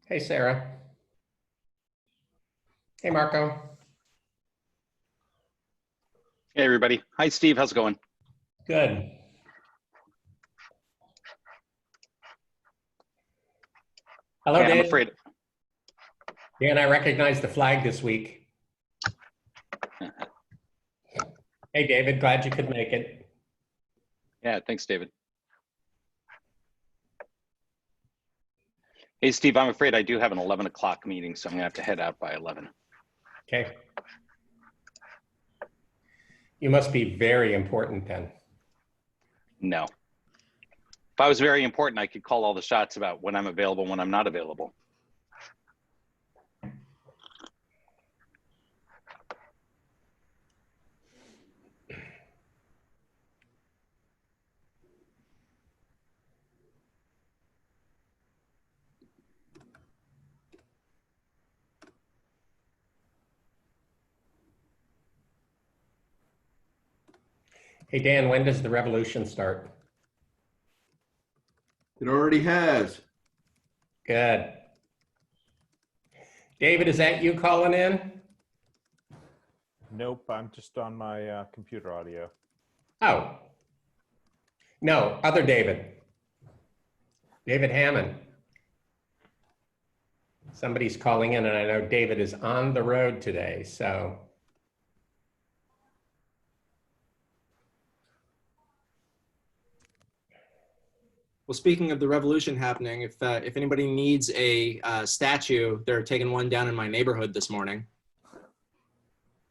Hey, Sarah. Hey, Marco. Hey, everybody. Hi, Steve. How's it going? Good. Hello, Okay, I'm Dan. afraid. Dan, I recognize the flag this week. Hey, David, glad you could make it. Yeah, thanks, David. Hey, Steve, I'm afraid I do have an 11 o'clock meeting, so I'm gonna have to head out by 11. Okay. You must be very important then. No. If I was very important, I could call all the shots about when I'm available, when I'm not available. Hey, Dan, when does the revolution start? It already has. Good. David, is that you calling in? Nope, I'm just on my computer audio. Oh. No, other David. David Hammond. Somebody's calling in, and I know David is on the road today, so. Well, speaking of the revolution happening, if anybody needs a statue, they're taking one down in my neighborhood this morning.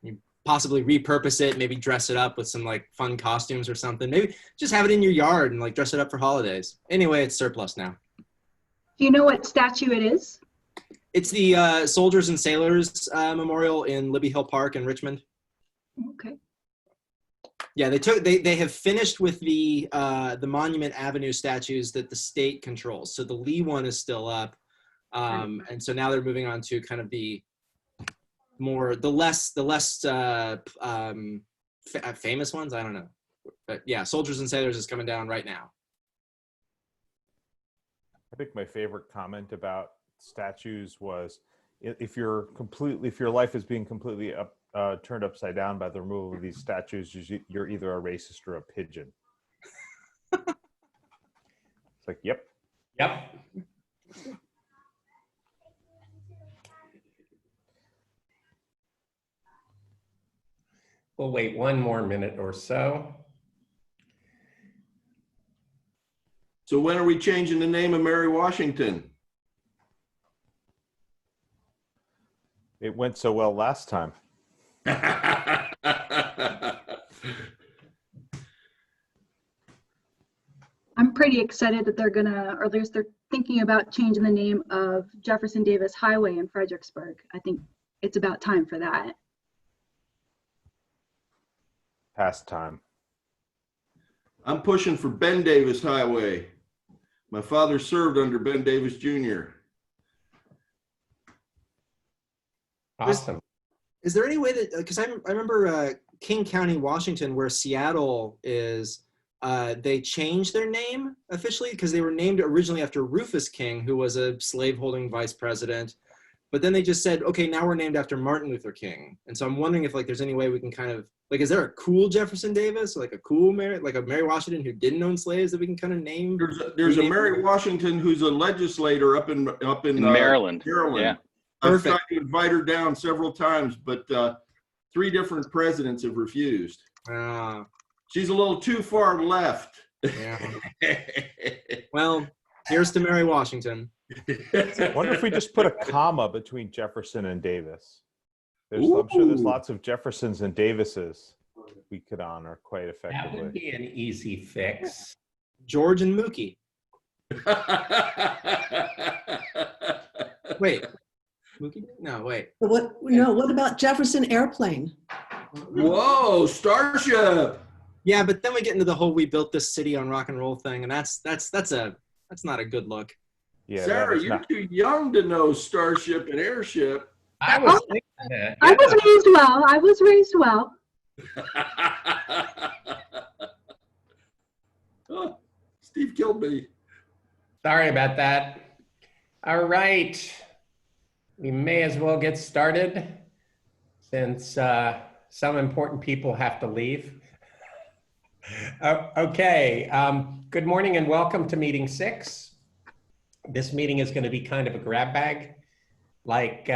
You possibly repurpose it, maybe dress it up with some like fun costumes or something. Maybe just have it in your yard and like dress it up for holidays. Anyway, it's surplus now. Do you know what statue it is? It's the Soldiers and Sailors Memorial in Libby Hill Park in Richmond. Okay. Yeah, they have finished with the Monument Avenue statues that the state controls. So the Lee one is still up, and so now they're moving on to kind of the less famous ones. I don't know, but yeah, Soldiers and Sailors is coming down right now. I think my favorite comment about statues was if your life is being completely turned upside down by the removal of these statues, you're either a racist or a pigeon. It's like, yep. Yep. We'll wait one more minute or so. So when are we changing the name of Mary Washington? It went so well last time. I'm pretty excited that they're gonna, or at least they're thinking about changing the name of Jefferson Davis Highway in Fredericksburg. I think it's about time for that. Past time. I'm pushing for Ben Davis Highway. My father served under Ben Davis Jr. Awesome. Is there any way that, because I remember King County, Washington, where Seattle is, they changed their name officially because they were named originally after Rufus King, who was a slaveholding vice president. But then they just said, okay, now we're named after Martin Luther King. And so I'm wondering if like there's any way we can kind of, like, is there a cool Jefferson Davis, or like a cool Mary, like a Mary Washington who didn't own slaves that we can kind of name? There's a Mary Washington who's a legislator up in Maryland. Maryland. Yeah. I've tried to invite her down several times, but 3 different presidents have refused. She's a little too far left. Yeah. Well, here's to Mary Washington. I wonder if we just put a comma between Jefferson and Davis. I'm sure there's lots of Jeffersons and Davises we could honor quite effectively. That would be an easy fix. George and Mookie. Wait. Mookie? No, wait. But what about Jefferson Airplane? Whoa, Starship. Yeah, but then we get into the whole "we built this city on rock and roll" thing, and that's not a good look. Yeah, Sarah, you're too young to know Starship and Airship. I was thinking that. I was raised well. I was raised well. Oh, Steve killed me. Sorry about that. All right. We may as well get started since some important people have to leave. Okay, good morning and welcome to meeting 6. This meeting is going to be kind of a grab bag, like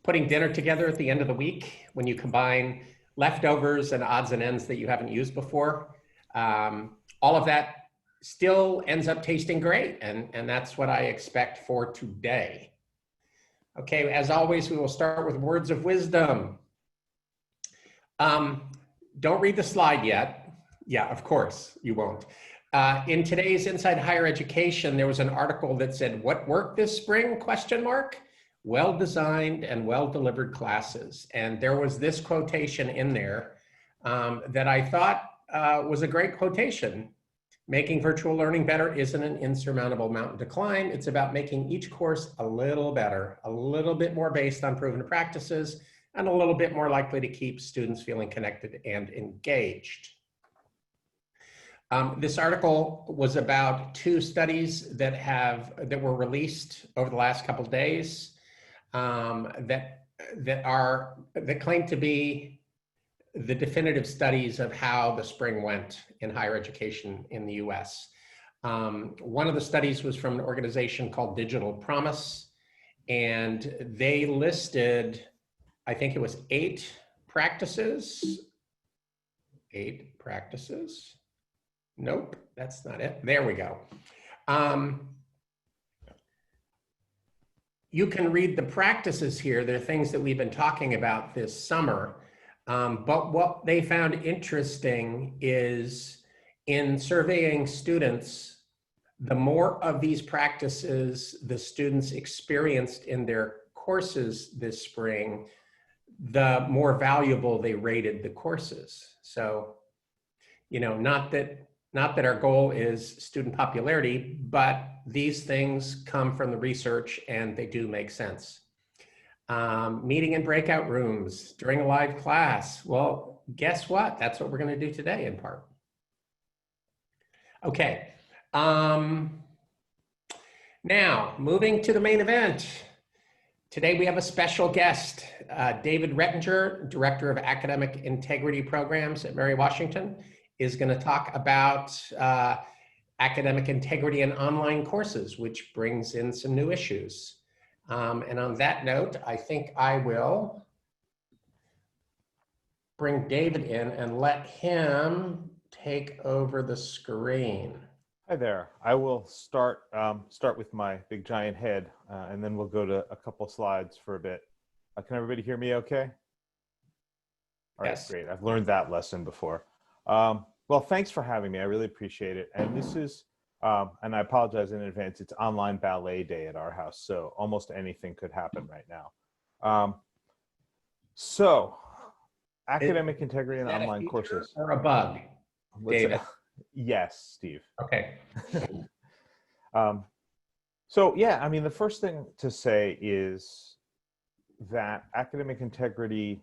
putting dinner together at the end of the week when you combine leftovers and odds and ends that you haven't used before. All of that still ends up tasting great, and that's what I expect for today. Okay, as always, we will start with words of wisdom. Don't read the slide yet. Yeah, of course you won't. In today's Inside Higher Education, there was an article that said, "What worked this spring?" ? Well-designed and well-delivered classes. And there was this quotation in there that I thought was a great quotation. Making virtual learning better isn't an insurmountable mountain to climb. It's about making each course a little better, a little bit more based on proven practices, and a little bit more likely to keep students feeling connected and engaged. This article was about 2 studies that were released over the last couple of days that claim to be the definitive studies of how the spring went in higher education in the US. One of the studies was from an organization called Digital Promise, and they listed, I think it was 8 practices. 8 practices. Nope, that's not it. There we go. You can read the practices here. They're things that we've been talking about this summer. But what they found interesting is in surveying students, the more of these practices the students experienced in their courses this spring, the more valuable they rated the courses. So, you know, not that our goal is student popularity, but these things come from the research and they do make sense. Meeting in breakout rooms during a live class. Well, guess what? That's what we're going to do today in part. Okay. Now, moving to the main event. Today we have a special guest, David Rettinger, Director of Academic Integrity Programs at Mary Washington, is going to talk about academic integrity in online courses, which brings in some new issues. And on that note, I think I will bring David in and let him take over the screen. Hi there. I will start with my big giant head, and then we'll go to a couple slides for a bit. Can everybody hear me okay? All right, Yes. Great. I've learned that lesson before. Well, thanks for having me. I really appreciate it. And this is, and I apologize in advance, it's online ballet day at our house, so almost anything could happen right now. So, academic integrity in online courses. Or a bug, David? Yes, Steve. Okay. So yeah, I mean, the first thing to say is that academic integrity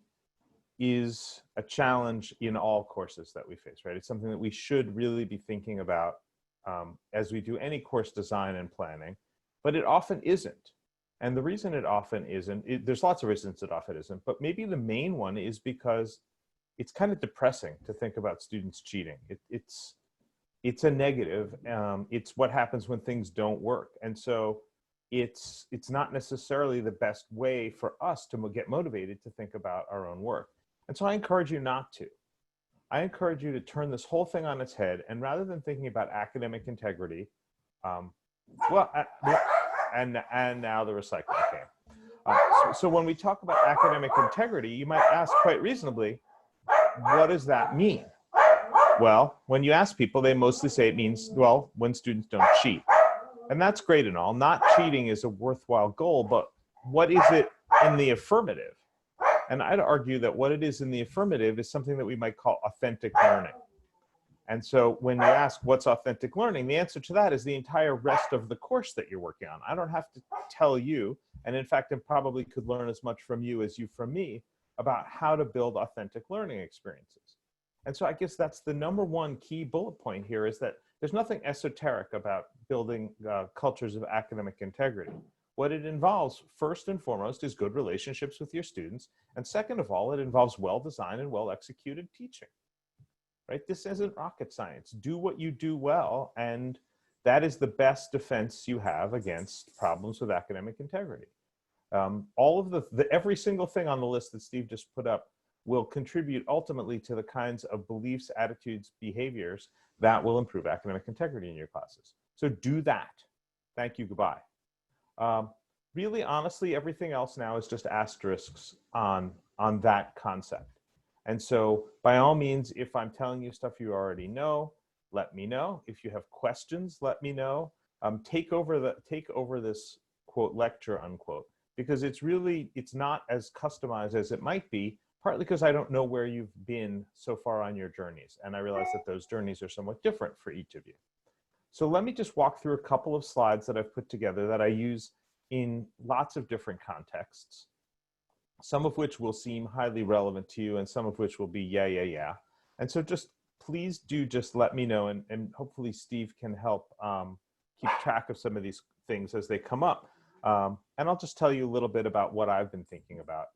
is a challenge in all courses that we face, right? It's something that we should really be thinking about as we do any course design and planning, but it often isn't. And the reason it often isn't, there's lots of reasons it often isn't, but maybe the main one is because it's kind of depressing to think about students cheating. It's a negative. It's what happens when things don't work. And so it's not necessarily the best way for us to get motivated to think about our own work. And so I encourage you not to. I encourage you to turn this whole thing on its head, and rather than thinking about academic integrity, and now the recycling came. So when we talk about academic integrity, you might ask quite reasonably, what does that mean? Well, when you ask people, they mostly say it means, well, when students don't cheat. And that's great and all. Not cheating is a worthwhile goal, but what is it in the affirmative? And I'd argue that what it is in the affirmative is something that we might call authentic learning. And so when you ask what's authentic learning, the answer to that is the entire rest of the course that you're working on. I don't have to tell you, and in fact, I probably could learn as much from you as you from me about how to build authentic learning experiences. And so I guess that's the number one key bullet point here, is that there's nothing esoteric about building cultures of academic integrity. What it involves, first and foremost, is good relationships with your students. And second of all, it involves well-designed and well-executed teaching, right? This isn't rocket science. Do what you do well, and that is the best defense you have against problems with academic integrity. All of every single thing on the list that Steve just put up will contribute ultimately to the kinds of beliefs, attitudes, behaviors that will improve academic integrity in your classes. So do that. Thank you, goodbye. Really, honestly, everything else now is just asterisks on that concept. And so by all means, if I'm telling you stuff you already know, let me know. If you have questions, let me know. Take over this quote lecture unquote, because it's not as customized as it might be, partly because I don't know where you've been so far on your journeys. And I realize that those journeys are somewhat different for each of you. So let me just walk through a couple of slides that I've put together that I use in lots of different contexts, some of which will seem highly relevant to you and some of which will be yeah. And so please just let me know, and hopefully Steve can help keep track of some of these things as they come up. And I'll just tell you a little bit about what I've been thinking about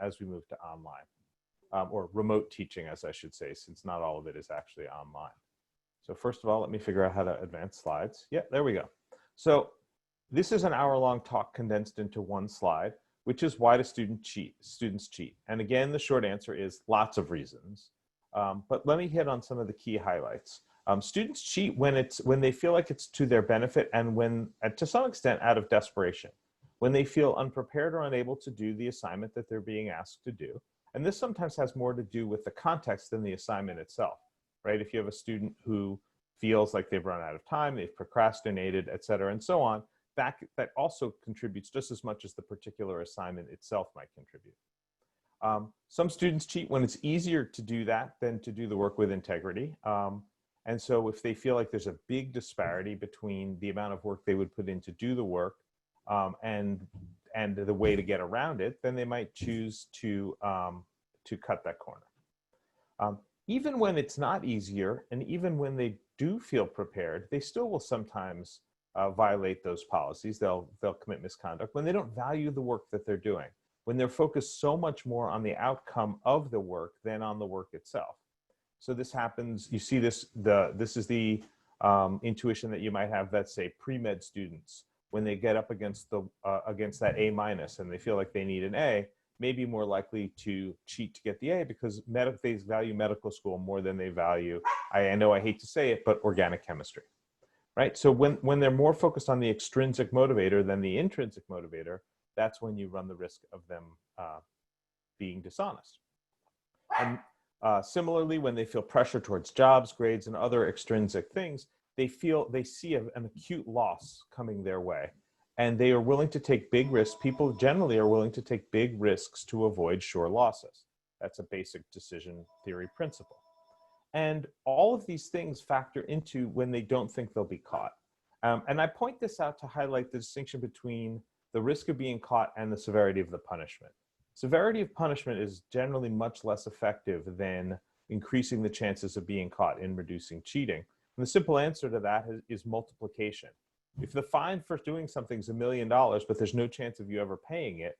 as we move to online, or remote teaching, as I should say, since not all of it is actually online. So first of all, let me figure out how to advance slides. Yeah, there we go. So this is an hour-long talk condensed into one slide, which is why do students cheat? And again, the short answer is lots of reasons. But let me hit on some of the key highlights. Students cheat when they feel like it's to their benefit, and when, to some extent, out of desperation. When they feel unprepared or unable to do the assignment that they're being asked to do. And this sometimes has more to do with the context than the assignment itself, right? If you have a student who feels like they've run out of time, they've procrastinated, et cetera, and so on, that also contributes just as much as the particular assignment itself might contribute. Some students cheat when it's easier to do that than to do the work with integrity. And so if they feel like there's a big disparity between the amount of work they would put in to do the work and the way to get around it, then they might choose to cut that corner. Even when it's not easier, and even when they do feel prepared, they still will sometimes violate those policies. They'll commit misconduct when they don't value the work that they're doing, when they're focused so much more on the outcome of the work than on the work itself. So this happens, you see this is the intuition that you might have, that say pre-med students, when they get up against that A- and they feel like they need an A, may be more likely to cheat to get the A because they value medical school more than they value, I know I hate to say it, but organic chemistry, right? So when they're more focused on the extrinsic motivator than the intrinsic motivator, that's when you run the risk of them being dishonest. And similarly, when they feel pressure towards jobs, grades, and other extrinsic things, they see an acute loss coming their way. And they are willing to take big risks. People generally are willing to take big risks to avoid sure losses. That's a basic decision theory principle. And all of these things factor into when they don't think they'll be caught. And I point this out to highlight the distinction between the risk of being caught and the severity of the punishment. Severity of punishment is generally much less effective than increasing the chances of being caught in reducing cheating. And the simple answer to that is multiplication. If the fine for doing something is $1 million, but there's no chance of you ever paying it,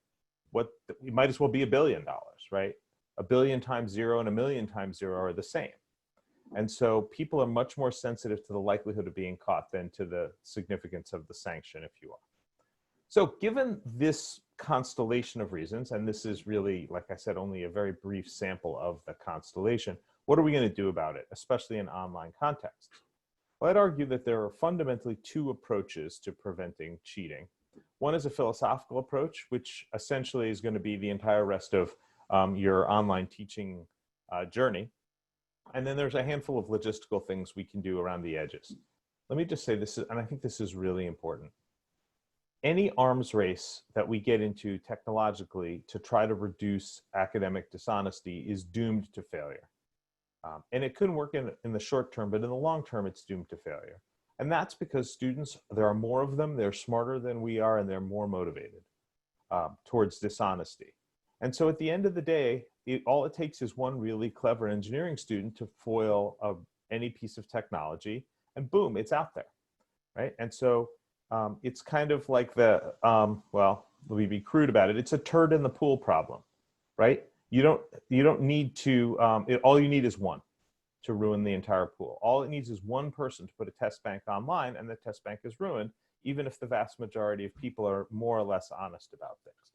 it might as well be $1 billion, right? 1 billion times 0 and 1 million times 0 are the same. And so people are much more sensitive to the likelihood of being caught than to the significance of the sanction, if you will. So given this constellation of reasons, and this is really, like I said, only a very brief sample of the constellation, what are we going to do about it, especially in online contexts? Well, I'd argue that there are fundamentally two approaches to preventing cheating. One is a philosophical approach, which essentially is going to be the entire rest of your online teaching journey. And then there's a handful of logistical things we can do around the edges. Let me just say this, and I think this is really important. Any arms race that we get into technologically to try to reduce academic dishonesty is doomed to failure. And it could work in the short term, but in the long term, it's doomed to failure. And that's because students, there are more of them, they're smarter than we are, and they're more motivated towards dishonesty. And so at the end of the day, all it takes is one really clever engineering student to foil any piece of technology, and boom, it's out there, right? And so It's kind of like the, well, let me be crude about it. It's a turd in the pool problem, right? You don't need to, all you need is one to ruin the entire pool. All it needs is one person to put a test bank online, and the test bank is ruined, even if the vast majority of people are more or less honest about things.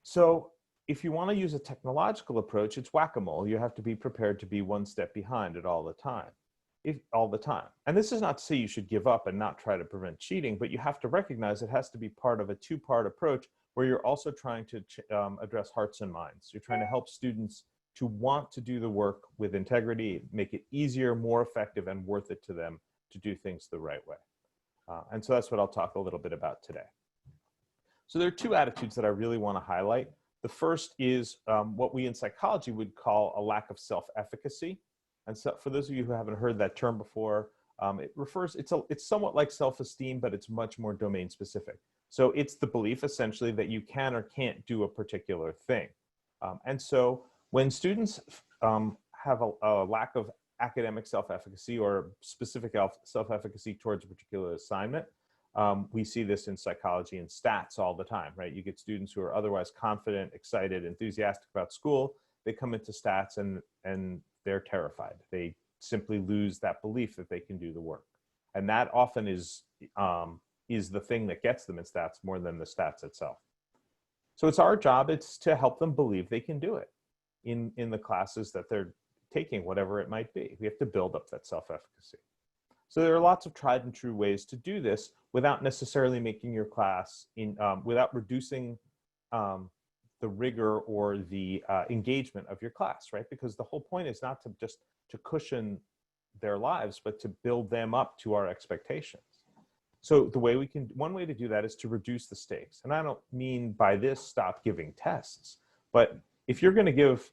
So if you want to use a technological approach, it's whack-a-mole. You have to be prepared to be one step behind it all the time. And this is not to say you should give up and not try to prevent cheating, but you have to recognize it has to be part of a two-part approach where you're also trying to address hearts and minds. You're trying to help students to want to do the work with integrity, make it easier, more effective, and worth it to them to do things the right way. And so that's what I'll talk a little bit about today. So there are two attitudes that I really want to highlight. The first is what we in psychology would call a lack of self-efficacy. And so for those of you who haven't heard that term before, it's somewhat like self-esteem, but it's much more domain specific. So it's the belief essentially that you can or can't do a particular thing. And so when students have a lack of academic self-efficacy or specific self-efficacy towards a particular assignment, we see this in psychology and stats all the time, right? You get students who are otherwise confident, excited, enthusiastic about school. They come into stats and they're terrified. They simply lose that belief that they can do the work. And that often is the thing that gets them in stats more than the stats itself. So it's our job, it's to help them believe they can do it in the classes that they're taking, whatever it might be. We have to build up that self-efficacy. So there are lots of tried and true ways to do this without necessarily making your class, without reducing the rigor or the engagement of your class, right? Because the whole point is not to just to cushion their lives, but to build them up to our expectations. So one way to do that is to reduce the stakes. And I don't mean by this stop giving tests, but if you're going to give,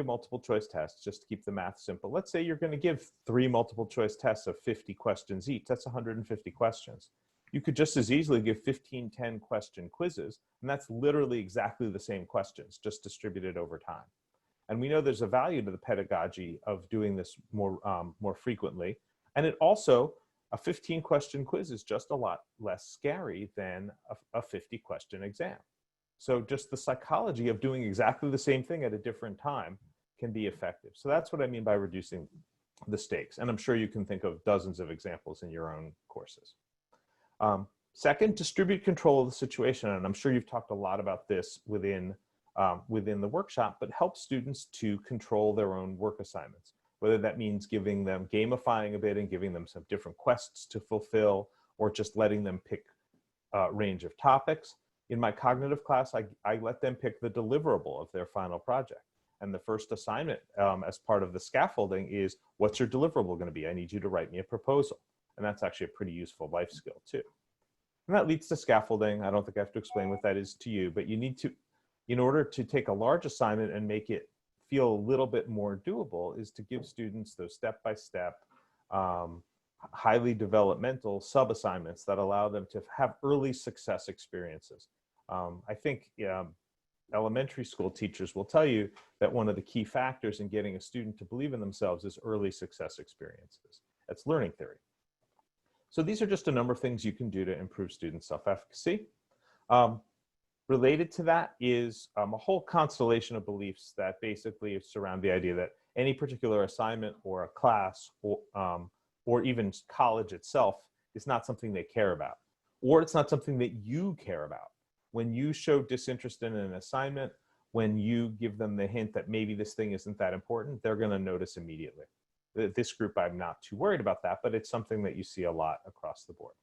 multiple choice tests, just to keep the math simple, let's say you're going to give 3 multiple choice tests of 50 questions each, that's 150 questions. You could just as easily give 15 10-question quizzes, and that's literally exactly the same questions, just distributed over time. And we know there's a value to the pedagogy of doing this more frequently. And it also, a 15-question quiz is just a lot less scary than a 50-question exam. So just the psychology of doing exactly the same thing at a different time can be effective. So that's what I mean by reducing the stakes. And I'm sure you can think of dozens of examples in your own courses. Second, distribute control of the situation. And I'm sure you've talked a lot about this within the workshop, but help students to control their own work assignments, whether that means giving them, gamifying a bit and giving them some different quests to fulfill, or just letting them pick a range of topics. In my cognitive class, I let them pick the deliverable of their final project. And the first assignment as part of the scaffolding is, what's your deliverable going to be? I need you to write me a proposal. And that's actually a pretty useful life skill too. And that leads to scaffolding. I don't think I have to explain what that is to you, but you need to, in order to take a large assignment and make it feel a little bit more doable, is to give students those step-by-step, highly developmental sub-assignments that allow them to have early success experiences. I think elementary school teachers will tell you that one of the key factors in getting a student to believe in themselves is early success experiences. That's learning theory. So these are just a number of things you can do to improve student self-efficacy. Related to that is a whole constellation of beliefs that basically surround the idea that any particular assignment or a class or even college itself is not something they care about, or it's not something that you care about. When you show disinterest in an assignment, when you give them the hint that maybe this thing isn't that important, they're going to notice immediately. This group, I'm not too worried about that, but it's something that you see a lot across the board.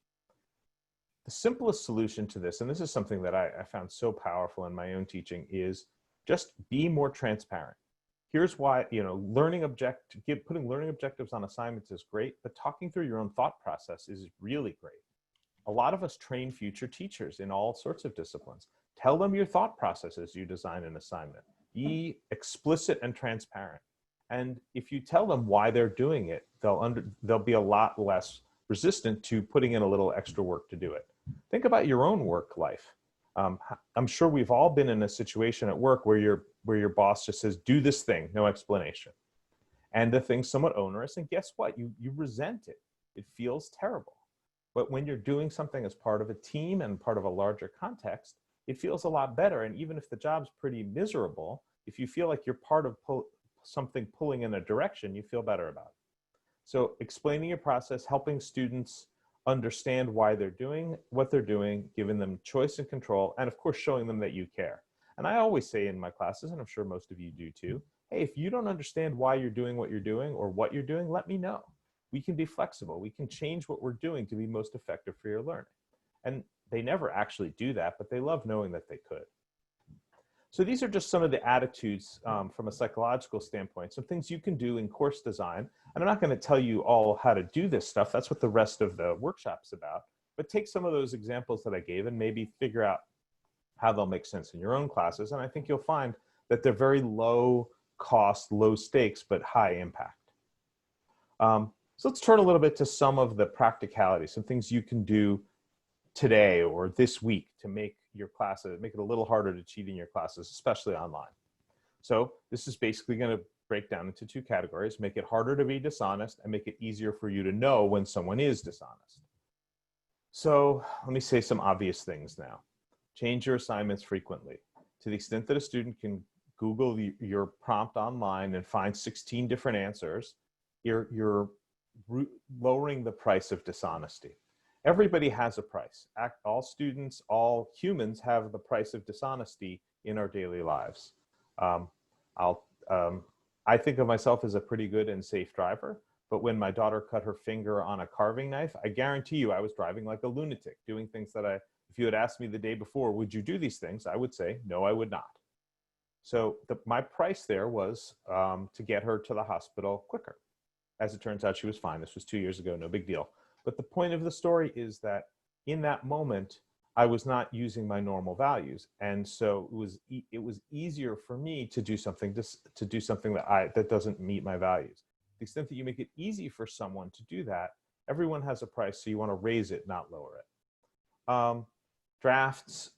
The simplest solution to this, and this is something that I found so powerful in my own teaching, is just be more transparent. Here's why, putting learning objectives on assignments is great, but talking through your own thought process is really great. A lot of us train future teachers in all sorts of disciplines. Tell them your thought process as you design an assignment. Be explicit and transparent. And if you tell them why they're doing it, they'll be a lot less resistant to putting in a little extra work to do it. Think about your own work life. I'm sure we've all been in a situation at work where your boss just says, do this thing, no explanation. And the thing's somewhat onerous, and guess what? You resent it. It feels terrible. But when you're doing something as part of a team and part of a larger context, it feels a lot better. And even if the job's pretty miserable, if you feel like you're part of something pulling in a direction, you feel better about it. So explaining your process, helping students understand why they're doing what they're doing, giving them choice and control, and of course, showing them that you care. And I always say in my classes, and I'm sure most of you do too, hey, if you don't understand why you're doing what you're doing or what you're doing, let me know. We can be flexible. We can change what we're doing to be most effective for your learning. And they never actually do that, but they love knowing that they could. So these are just some of the attitudes from a psychological standpoint, some things you can do in course design. And I'm not going to tell you all how to do this stuff. That's what the rest of the workshop's about. But take some of those examples that I gave and maybe figure out how they'll make sense in your own classes. And I think you'll find that they're very low cost, low stakes, but high impact. So let's turn a little bit to some of the practicalities, some things you can do today or this week to make your classes, make it a little harder to cheat in your classes, especially online. So this is basically going to break down into two categories: make it harder to be dishonest and make it easier for you to know when someone is dishonest. So let me say some obvious things now. Change your assignments frequently. To the extent that a student can Google your prompt online and find 16 different answers, you're lowering the price of dishonesty. Everybody has a price. All students, all humans have the price of dishonesty in our daily lives. I think of myself as a pretty good and safe driver, but when my daughter cut her finger on a carving knife, I guarantee you I was driving like a lunatic, doing things that if you had asked me the day before, would you do these things? I would say, no, I would not. So my price there was to get her to the hospital quicker. As it turns out, she was fine. This was 2 years ago, no big deal. But the point of the story is that in that moment, I was not using my normal values. And so it was easier for me to do something that doesn't meet my values. To the extent that you make it easy for someone to do that, everyone has a price, so you want to raise it, not lower it. Drafts.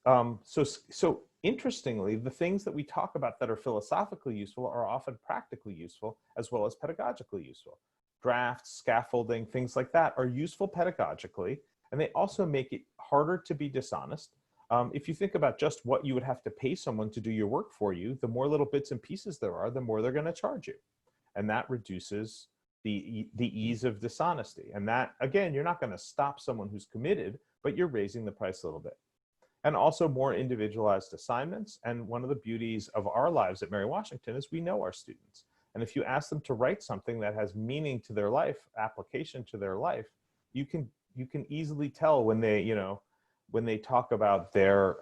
So interestingly, the things that we talk about that are philosophically useful are often practically useful as well as pedagogically useful. Drafts, scaffolding, things like that are useful pedagogically, and they also make it harder to be dishonest. If you think about just what you would have to pay someone to do your work for you, the more little bits and pieces there are, the more they're going to charge you. And that reduces the ease of dishonesty. And that, again, you're not going to stop someone who's committed, but you're raising the price a little bit. And also more individualized assignments. And one of the beauties of our lives at Mary Washington is we know our students. And if you ask them to write something that has meaning to their life, application to their life, you can easily tell when they talk about their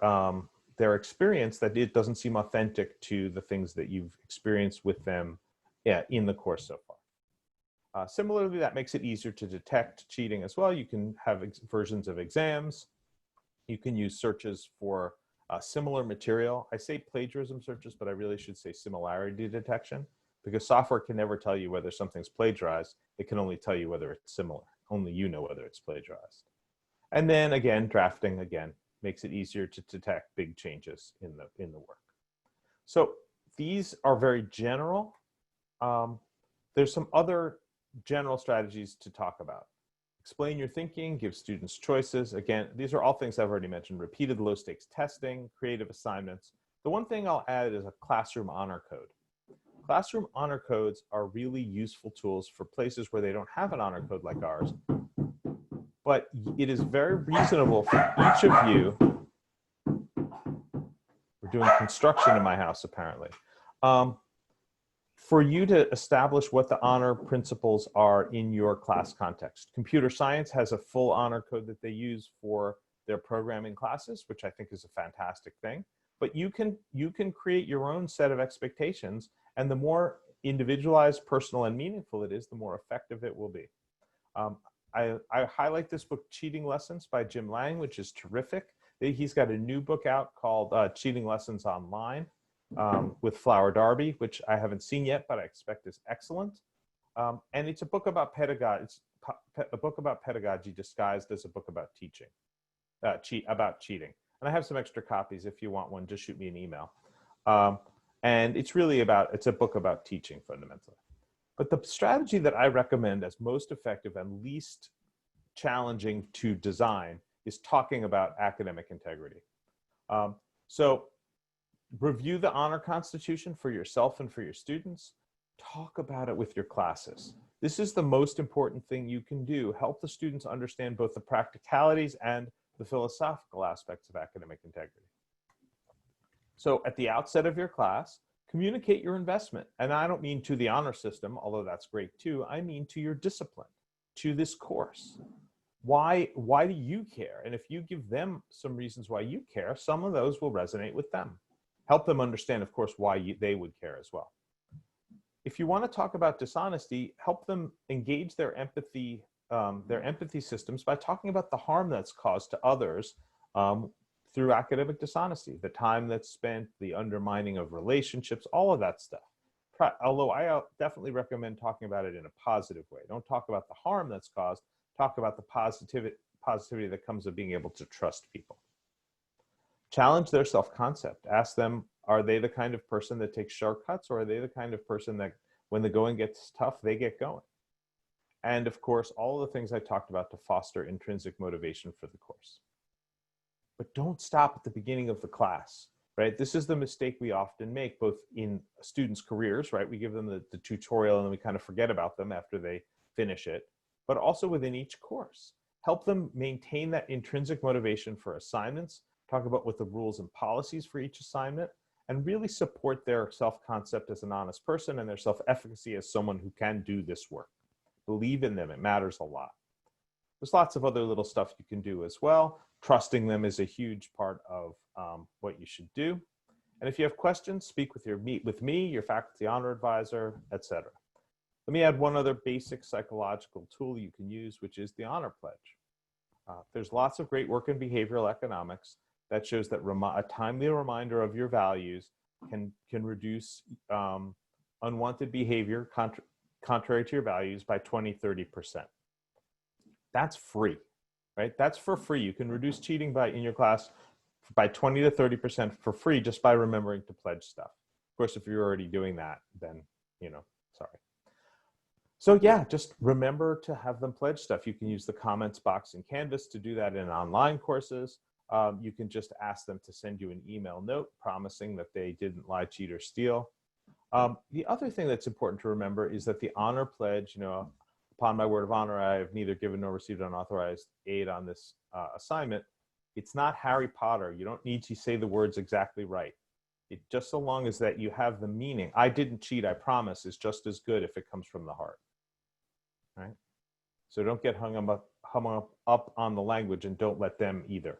experience that it doesn't seem authentic to the things that you've experienced with them in the course so far. Similarly, that makes it easier to detect cheating as well. You can have versions of exams. You can use searches for similar material. I say plagiarism searches, but I really should say similarity detection, because software can never tell you whether something's plagiarized. It can only tell you whether it's similar. Only you know whether it's plagiarized. And then again, drafting makes it easier to detect big changes in the work. So these are very general. There's some other general strategies to talk about. Explain your thinking, give students choices. Again, these are all things I've already mentioned: repeated low stakes testing, creative assignments. The one thing I'll add is a classroom honor code. Classroom honor codes are really useful tools for places where they don't have an honor code like ours. But it is very reasonable for each of you. We're doing construction in my house, apparently. For you to establish what the honor principles are in your class context. Computer science has a full honor code that they use for their programming classes, which I think is a fantastic thing. But you can create your own set of expectations, and the more individualized, personal, and meaningful it is, the more effective it will be. I highlight this book, Cheating Lessons by Jim Lang, which is terrific. He's got a new book out called Cheating Lessons Online with Flower Darby, which I haven't seen yet, but I expect is excellent. And it's a book about pedagogy. It's a book about pedagogy disguised as a book about teaching, about cheating. And I have some extra copies. If you want one, just shoot me an email. And it's a book about teaching fundamentally. But the strategy that I recommend as most effective and least challenging to design is talking about academic integrity. So review the honor constitution for yourself and for your students. Talk about it with your classes. This is the most important thing you can do. Help the students understand both the practicalities and the philosophical aspects of academic integrity. So at the outset of your class, communicate your investment. And I don't mean to the honor system, although that's great too. I mean to your discipline, to this course. Why do you care? And if you give them some reasons why you care, some of those will resonate with them. Help them understand, of course, why they would care as well. If you want to talk about dishonesty, help them engage their empathy systems by talking about the harm that's caused to others through academic dishonesty, the time that's spent, the undermining of relationships, all of that stuff. Although I definitely recommend talking about it in a positive way. Don't talk about the harm that's caused, talk about the positivity that comes of being able to trust people. Challenge their self-concept. Ask them, are they the kind of person that takes shortcuts, or are they the kind of person that when the going gets tough, they get going? And of course, all the things I talked about to foster intrinsic motivation for the course. But don't stop at the beginning of the class, right? This is the mistake we often make, both in students' careers, right? We give them the tutorial and then we kind of forget about them after they finish it, but also within each course. Help them maintain that intrinsic motivation for assignments, talk about what the rules and policies for each assignment, and really support their self-concept as an honest person and their self-efficacy as someone who can do this work. Believe in them, it matters a lot. There's lots of other little stuff you can do as well. Trusting them is a huge part of what you should do. And if you have questions, speak with me, your faculty honor advisor, etc. Let me add one other basic psychological tool you can use, which is the honor pledge. There's lots of great work in behavioral economics that shows that a timely reminder of your values can reduce unwanted behavior contrary to your values by 20–30%. That's free, right? That's for free. You can reduce cheating in your class by 20 to 30% for free just by remembering to pledge stuff. Of course, if you're already doing that, then, sorry. So yeah, just remember to have them pledge stuff. You can use the comments box in Canvas to do that in online courses. You can just ask them to send you an email note promising that they didn't lie, cheat, or steal. The other thing that's important to remember is that the honor pledge, upon my word of honor, I have neither given nor received unauthorized aid on this assignment. It's not Harry Potter. You don't need to say the words exactly right. Just so long as that you have the meaning, I didn't cheat, I promise, is just as good if it comes from the heart, right? So don't get hung up on the language, and don't let them either.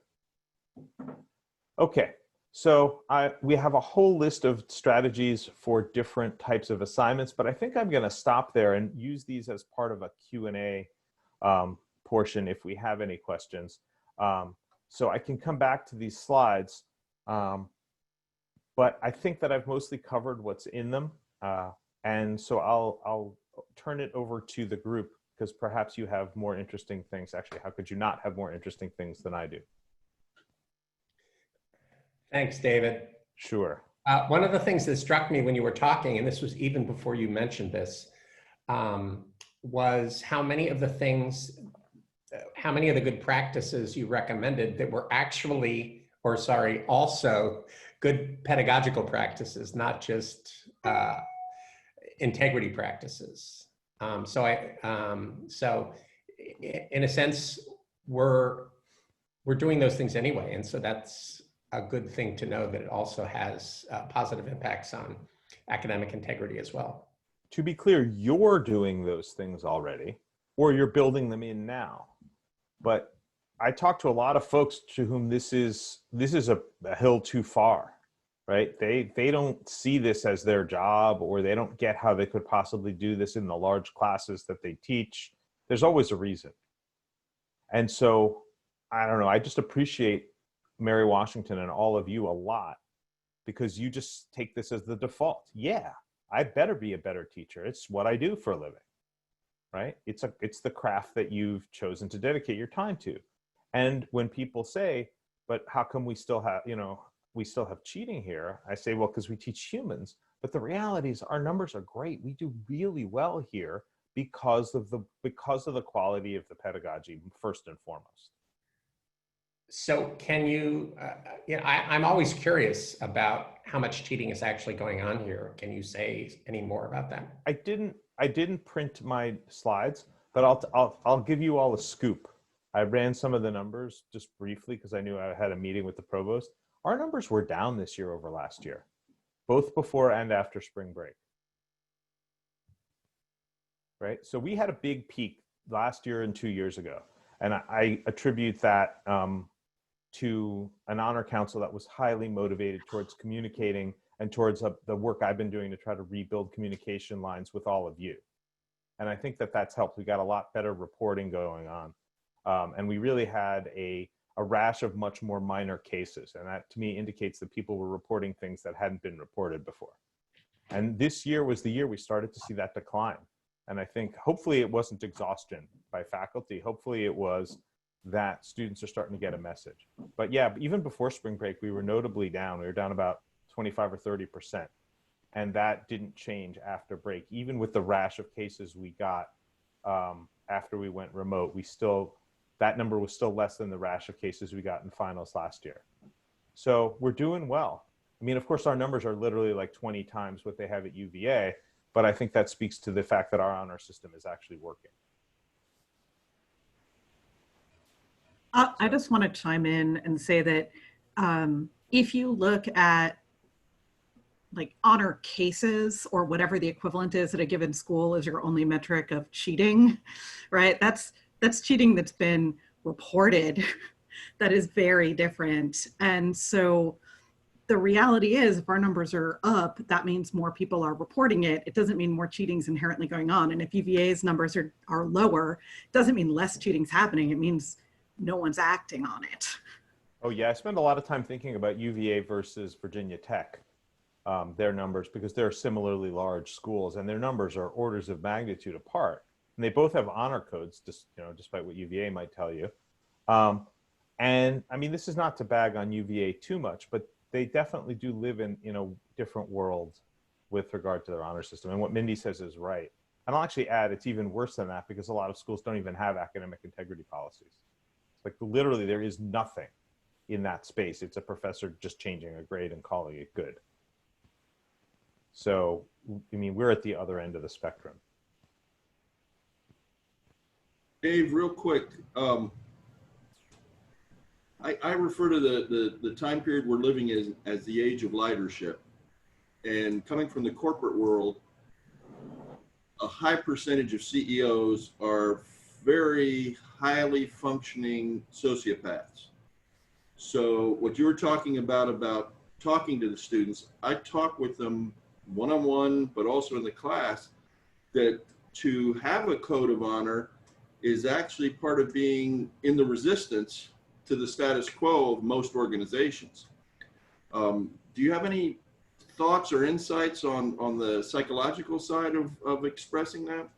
Okay, so we have a whole list of strategies for different types of assignments, but I think I'm going to stop there and use these as part of a Q&A portion if we have any questions. So I can come back to these slides, but I think that I've mostly covered what's in them. And so I'll turn it over to the group, because perhaps you have more interesting things. Actually, how could you not have more interesting things than I do? Thanks, David. Sure. One of the things that struck me when you were talking, and this was even before you mentioned this, was how many of the good practices you recommended that were actually, also good pedagogical practices, not just integrity practices. So in a sense, we're doing those things anyway, and so that's a good thing to know, that it also has positive impacts on academic integrity as well. To be clear, you're doing those things already, or you're building them in now. But I talk to a lot of folks to whom this is a hill too far, right? They don't see this as their job, or they don't get how they could possibly do this in the large classes that they teach. There's always a reason. And so, I don't know, I just appreciate Mary Washington and all of you a lot, because you just take this as the default. Yeah, I better be a better teacher. It's what I do for a living, right? It's the craft that you've chosen to dedicate your time to. And when people say, but how come we still have cheating here? I say, well, because we teach humans. But the reality is our numbers are great. We do really well here because of the quality of the pedagogy, first and foremost. So can you, I'm always curious about how much cheating is actually going on here. Can you say any more about that? I didn't print my slides, but I'll give you all a scoop. I ran some of the numbers just briefly because I knew I had a meeting with the provost. Our numbers were down this year over last year, both before and after spring break. Right? So we had a big peak last year and 2 years ago. And I attribute that to an honor council that was highly motivated towards communicating and towards the work I've been doing to try to rebuild communication lines with all of you. And I think that that's helped. We got a lot better reporting going on. And we really had a rash of much more minor cases. And that to me indicates that people were reporting things that hadn't been reported before. And this year was the year we started to see that decline. And I think hopefully it wasn't exhaustion by faculty. Hopefully it was that students are starting to get a message. But yeah, even before spring break, we were notably down. We were down about 25 or 30%. And that didn't change after break. Even with the rash of cases we got after we went remote, that number was still less than the rash of cases we got in finals last year. So we're doing well. I mean, of course, our numbers are literally like 20 times what they have at UVA, but I think that speaks to the fact that our honor system is actually working. I just want to chime in and say that if you look at like honor cases or whatever the equivalent is at a given school as your only metric of cheating, right? That's cheating that's been reported. That is very different. And so the reality is if our numbers are up, that means more people are reporting it. It doesn't mean more cheating is inherently going on. And if UVA's numbers are lower, it doesn't mean less cheating's happening. It means no one's acting on it. Oh yeah, I spend a lot of time thinking about UVA versus Virginia Tech, their numbers, because they're similarly large schools and their numbers are orders of magnitude apart. And they both have honor codes, just, despite what UVA might tell you. And I mean, this is not to bag on UVA too much, but they definitely do live in a different world with regard to their honor system. And what Mindy says is right. And I'll actually add, it's even worse than that because a lot of schools don't even have academic integrity policies. It's like literally there is nothing in that space. It's a professor just changing a grade and calling it good. So, I mean, we're at the other end of the spectrum. Dave, real quick, I refer to the time period we're living in as the age of leadership. And coming from the corporate world, a high percentage of CEOs are very highly functioning sociopaths. So what you were talking about talking to the students, I talk with them one-on-one, but also in the class, that to have a code of honor is actually part of being in the resistance to the status quo of most organizations. Do you have any thoughts or insights on the psychological side of expressing that?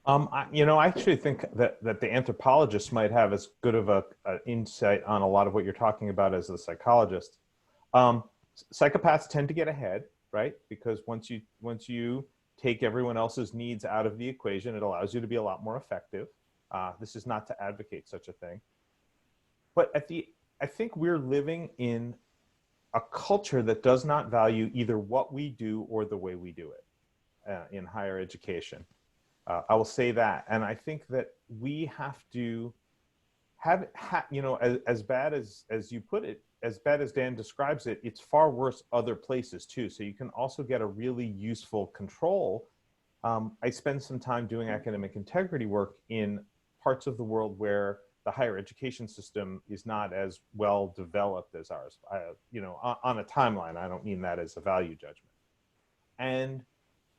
I actually think that the anthropologist might have as good of an insight on a lot of what you're talking about as a psychologist. Psychopaths tend to get ahead, right? Because once you take everyone else's needs out of the equation, it allows you to be a lot more effective. This is not to advocate such a thing. But I think we're living in a culture that does not value either what we do or the way we do it in higher education. I will say that. And I think that we have to have as bad as you put it, as bad as Dan describes it, it's far worse other places too. So you can also get a really useful control. I spend some time doing academic integrity work in parts of the world where the higher education system is not as well developed as ours. On a timeline, I don't mean that as a value judgment. And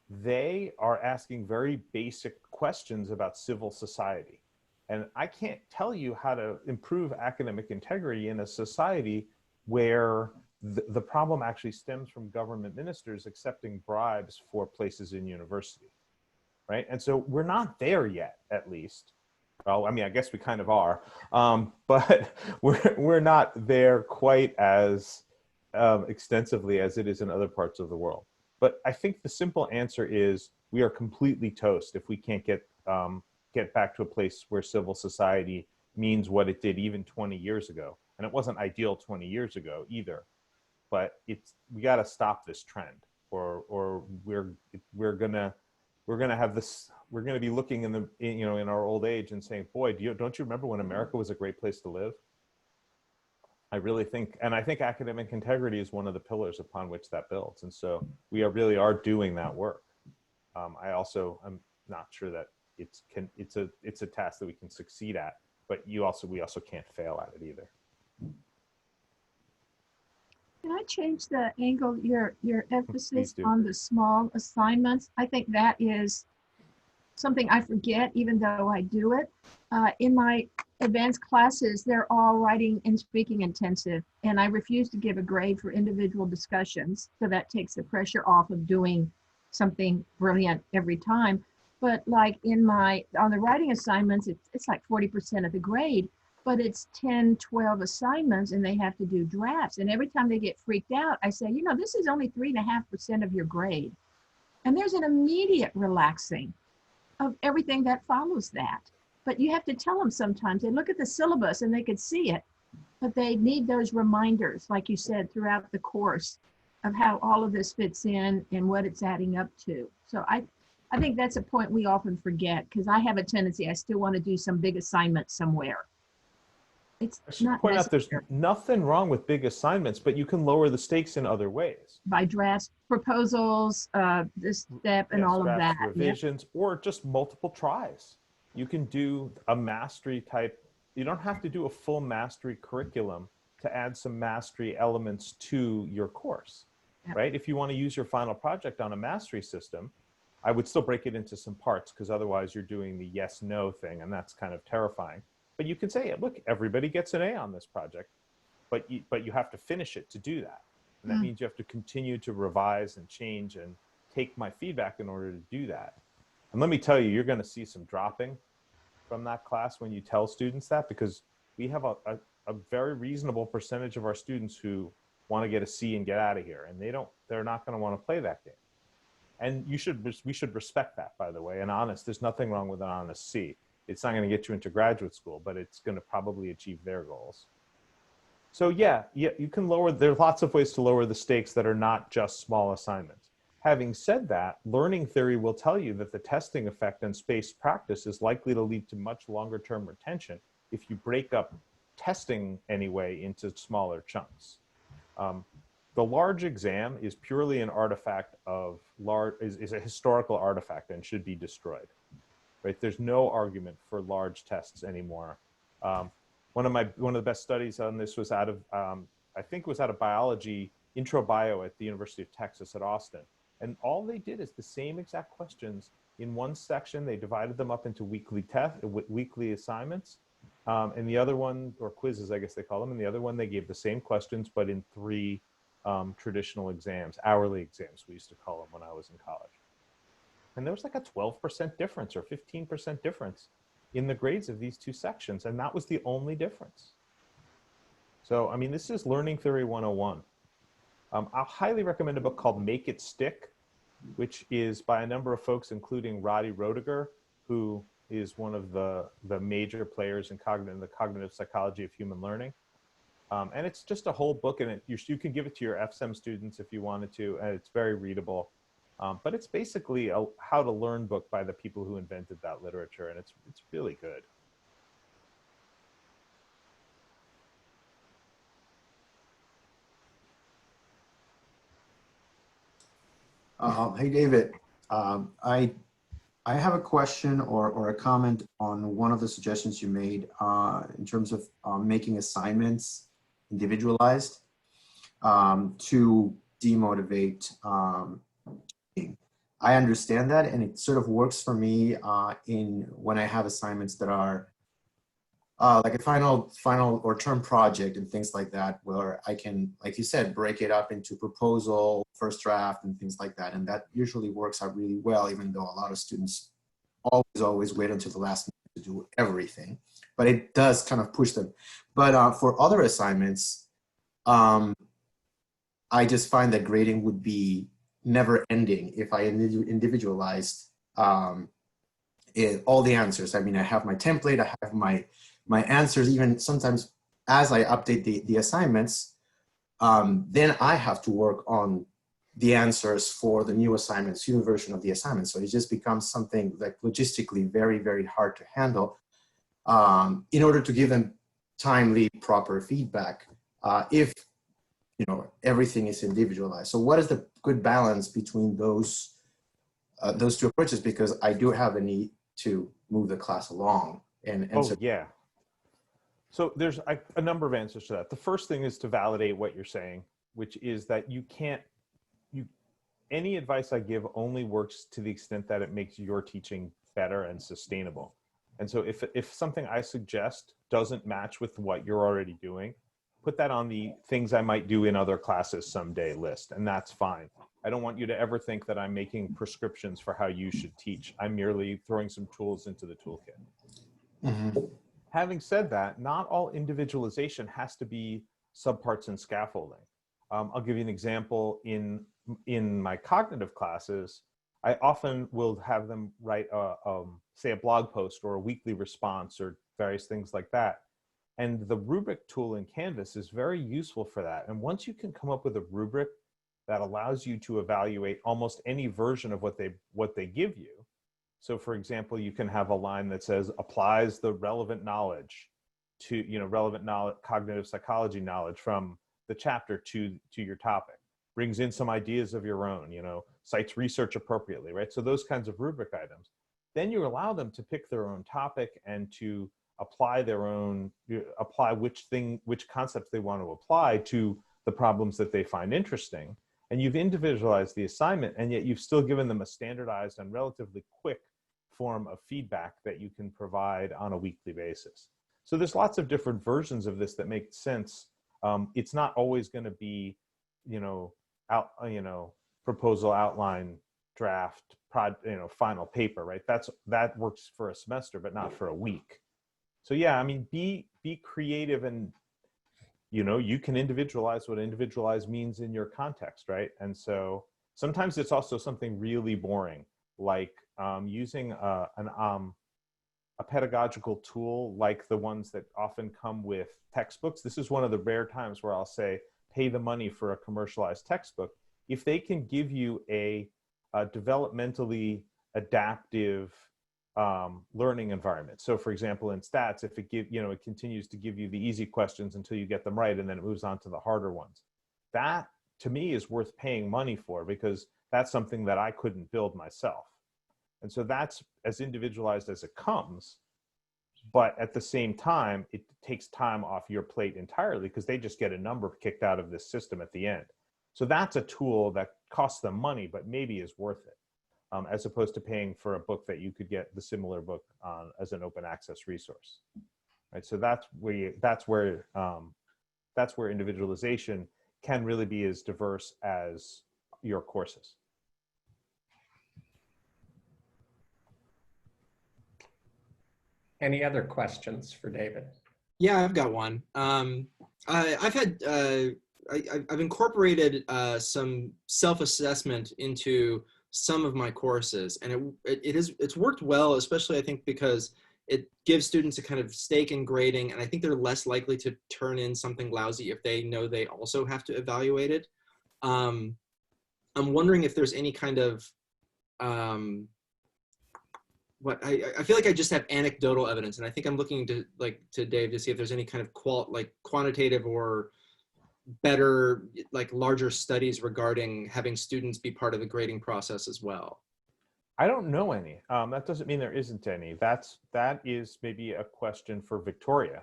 they are asking very basic questions about civil society. And I can't tell you how to improve academic integrity in a society where the problem actually stems from government ministers accepting bribes for places in university, right? And so we're not there yet, at least. Well, I mean, I guess we kind of are, but we're not there quite as extensively as it is in other parts of the world. But I think the simple answer is we are completely toast if we can't get back to a place where civil society means what it did even 20 years ago. And it wasn't ideal 20 years ago either, but we got to stop this trend, or we're gonna have this. We're gonna be looking in our old age and saying, boy, don't you remember when America was a great place to live? I really think, and I think academic integrity is one of the pillars upon which that builds. And so we really are doing that work. I also am not sure that it's a task that we can succeed at, but we also can't fail at it either. Can I change the angle, your emphasis do. on the small assignments? I think that is something I forget, even though I do it. In my advanced classes, they're all writing and speaking intensive, and I refuse to give a grade for individual discussions. So that takes the pressure off of doing something brilliant every time. But like on the writing assignments, it's like 40% of the grade, but it's 10, 12 assignments and they have to do drafts. And every time they get freaked out, I say, this is only 3.5% of your grade. And there's an immediate relaxing of everything that follows that. But you have to tell them sometimes, they look at the syllabus and they could see it, but they need those reminders, like you said, throughout the course of how all of this fits in and what it's adding up to. So I think that's a point we often forget, because I have a tendency, I still want to do some big assignment somewhere. It's I should not point out there's necessary. nothing wrong with big assignments, but you can lower the stakes in other ways. By drafts, proposals, this step and Yes, all of drafts, that. Yep. revisions, or just multiple tries. You can do a mastery type. You don't have to do a full mastery curriculum to add some mastery elements to your course, Yep. right? If you want to use your final project on a mastery system, I would still break it into some parts, because otherwise you're doing the yes/no thing, and that's kind of terrifying. But you can say, look, everybody gets an A on this project, but you have to finish it to do that. And that means you have to continue to revise and change and take my feedback in order to do that. And let me tell you, you're going to see some dropping from that class when you tell students that, because we have a very reasonable percentage of our students who want to get a C and get out of here, and they're not going to want to play that game. And we should respect that, by the way. And honest, there's nothing wrong with an honest C. It's not going to get you into graduate school, but it's going to probably achieve their goals. So yeah, you can there are lots of ways to lower the stakes that are not just small assignments. Having said that, learning theory will tell you that the testing effect and spaced practice is likely to lead to much longer term retention if you break up testing anyway into smaller chunks. The large exam is purely an artifact is a historical artifact and should be destroyed. Right? There's no argument for large tests anymore. One of the best studies on this was out of I think it was out of biology, intro bio at the University of Texas at Austin. And all they did is the same exact questions in one section. They divided them up into weekly assignments. And the other one, or quizzes, I guess they call them. And the other one, they gave the same questions, but in 3 traditional exams, hourly exams, we used to call them when I was in college. And there was like a 12% difference or 15% difference in the grades of these 2 sections. And that was the only difference. So, I mean, this is Learning Theory 101. I'll highly recommend a book called Make It Stick, which is by a number of folks, including Roddy Roediger, who is one of the major players in the cognitive psychology of human learning. And it's just a whole book, and you can give it to your FSEM students if you wanted to, and it's very readable. But it's basically a how to learn book by the people who invented that literature, and it's really good. Hey, David. I have a question or a comment on one of the suggestions you made in terms of making assignments individualized to demotivate. I understand that, and it sort of works for me when I have assignments that are like a final or term project and things like that, where I can, like you said, break it up into proposal, first draft, and things like that. And that usually works out really well, even though a lot of students always wait until the last minute to do everything. But it does kind of push them. But for other assignments, I just find that grading would be never ending if I individualized all the answers. I mean, I have my template, I have my answers, even sometimes as I update the assignments, then I have to work on the answers for the new assignments, new version of the assignment. So it just becomes something like logistically very, very hard to handle in order to give them timely, proper feedback if everything is individualized. So what is the good balance between those two approaches? Because I do have a need to move the class along. So yeah. So there's a number of answers to that. The first thing is to validate what you're saying, which is that any advice I give only works to the extent that it makes your teaching better and sustainable. And so if something I suggest doesn't match with what you're already doing, put that on the things I might do in other classes someday list, and that's fine. I don't want you to ever think that I'm making prescriptions for how you should teach. I'm merely throwing some tools into the toolkit. Mm-hmm. Having said that, not all individualization has to be subparts and scaffolding. I'll give you an example. In my cognitive classes, I often will have them write say a blog post or a weekly response or various things like that. And the rubric tool in Canvas is very useful for that. And once you can come up with a rubric that allows you to evaluate almost any version of what they give you. So for example, you can have a line that says applies the relevant knowledge to, relevant knowledge, cognitive psychology knowledge from the chapter to your topic, brings in some ideas of your own, cites research appropriately, right? So those kinds of rubric items. Then you allow them to pick their own topic and to apply which concepts they want to apply to the problems that they find interesting. And you've individualized the assignment, and yet you've still given them a standardized and relatively quick form of feedback that you can provide on a weekly basis. So there's lots of different versions of this that make sense. It's not always going to be, proposal, outline, draft, final paper, right? That works for a semester, but not for a week. So yeah, I mean, be creative, and you can individualize what individualize means in your context, right? And so sometimes it's also something really boring, like using a pedagogical tool like the ones that often come with textbooks. This is one of the rare times where I'll say, pay the money for a commercialized textbook. If they can give you a developmentally adaptive learning environment. So for example, in stats, if it continues to give you the easy questions until you get them right, and then it moves on to the harder ones. That to me is worth paying money for, because that's something that I couldn't build myself. And so that's as individualized as it comes, but at the same time, it takes time off your plate entirely, because they just get a number kicked out of this system at the end. So that's a tool that costs them money, but maybe is worth it. As opposed to paying for a book that you could get the similar book as an open access resource, right? So that's where individualization can really be as diverse as your courses. Any other questions for David? Yeah, I've got one. I've incorporated some self-assessment into some of my courses, and it's worked well, especially I think because it gives students a kind of stake in grading, and I think they're less likely to turn in something lousy if they know they also have to evaluate it. I'm wondering if there's any kind of I feel like I just have anecdotal evidence, and I think I'm looking to Dave to see if there's any kind of quantitative or better, larger studies regarding having students be part of the grading process as well. I don't know any. That doesn't mean there isn't any. That is maybe a question for Victoria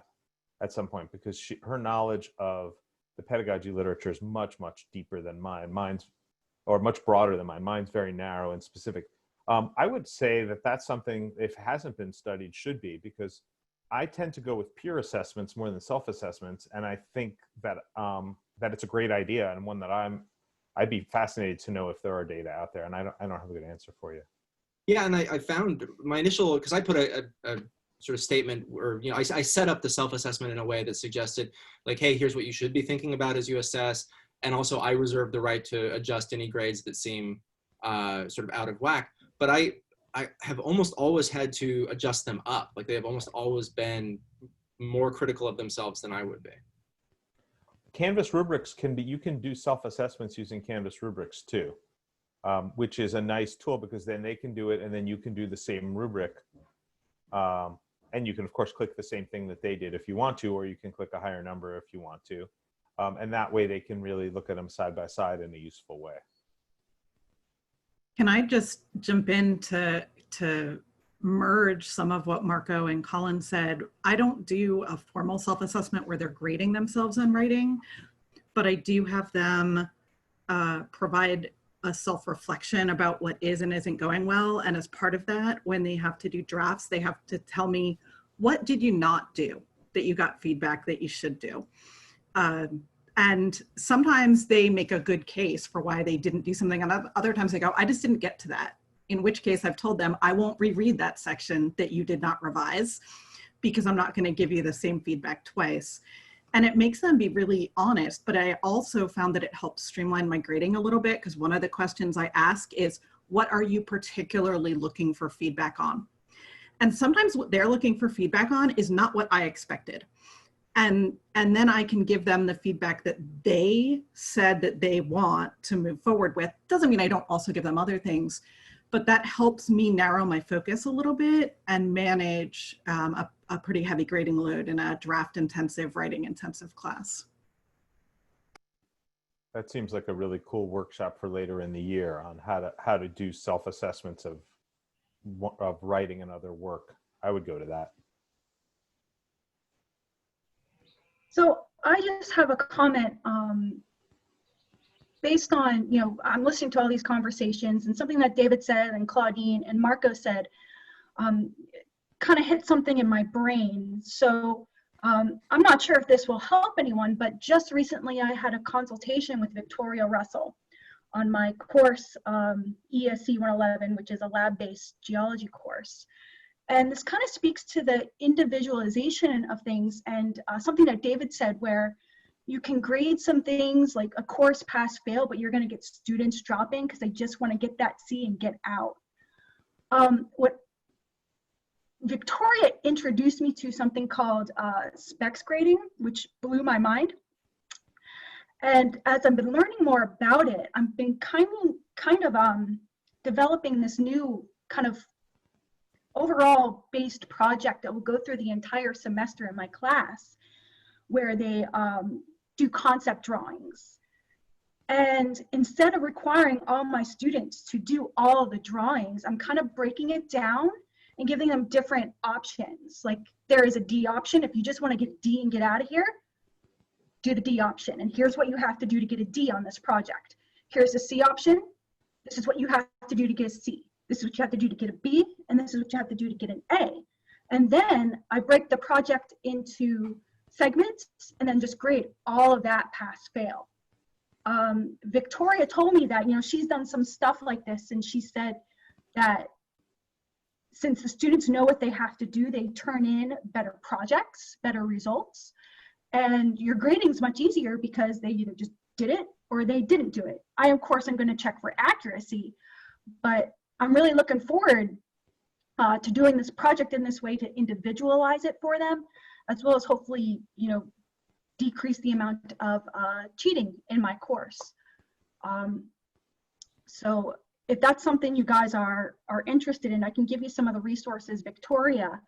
at some point, because her knowledge of the pedagogy literature is much, much deeper than mine. Or much broader than mine. Mine's very narrow and specific. I would say that that's something, if it hasn't been studied, should be, because I tend to go with peer assessments more than self-assessments, and I think that that it's a great idea, and one that I'd be fascinated to know if there are data out there, and I don't have a good answer for you. Yeah, and I found my initial, because I put a sort of statement where I set up the self-assessment in a way that suggested hey, here's what you should be thinking about as you assess. And also I reserve the right to adjust any grades that seem sort of out of whack. But I have almost always had to adjust them up. Like they have almost always been more critical of themselves than I would be. Canvas rubrics you can do self-assessments using Canvas rubrics too, which is a nice tool because then they can do it and then you can do the same rubric. And you can of course click the same thing that they did if you want to, or you can click a higher number if you want to. And that way they can really look at them side by side in a useful way. Can I just jump in to merge some of what Marco and Colin said? I don't do a formal self-assessment where they're grading themselves on writing, but I do have them provide a self-reflection about what is and isn't going well. And as part of that, when they have to do drafts, they have to tell me, what did you not do that you got feedback that you should do? And sometimes they make a good case for why they didn't do something. And other times they go, I just didn't get to that. In which case I've told them, I won't reread that section that you did not revise because I'm not going to give you the same feedback twice. And it makes them be really honest, but I also found that it helps streamline my grading a little bit because one of the questions I ask is, what are you particularly looking for feedback on? And sometimes what they're looking for feedback on is not what I expected. And then I can give them the feedback that they said that they want to move forward with. Doesn't mean I don't also give them other things, but that helps me narrow my focus a little bit and manage a pretty heavy grading load in a draft intensive, writing intensive class. That seems like a really cool workshop for later in the year on how to do self-assessments of writing and other work. I would go to that. So I just have a comment based on, I'm listening to all these conversations, and something that David said and Claudine and Marco said kind of hit something in my brain. So I'm not sure if this will help anyone, but just recently I had a consultation with Victoria Russell on my course, ESC 111, which is a lab-based geology course. And this kind of speaks to the individualization of things and something that David said, where you can grade some things like a course pass fail, but you're going to get students dropping because they just want to get that C and get out. What Victoria introduced me to something called specs grading, which blew my mind. And as I've been learning more about it, I've been kind of developing this new kind of overall based project that will go through the entire semester in my class, where they do concept drawings. And instead of requiring all my students to do all of the drawings, I'm kind of breaking it down and giving them different options. Like there is a D option. If you just want to get a D and get out of here, do the D option. And here's what you have to do to get a D on this project. Here's the C option. This is what you have to do to get a C. This is what you have to do to get a B, and this is what you have to do to get an A. And then I break the project into segments and then just grade all of that pass fail. Victoria told me that, she's done some stuff like this, and she said that since the students know what they have to do, they turn in better projects, better results, and your grading is much easier because they either just did it or they didn't do it. Of course, I'm going to check for accuracy, but I'm really looking forward to doing this project in this way to individualize it for them, as well as hopefully, decrease the amount of cheating in my course. So if that's something you guys are interested in, I can give you some of the resources Victoria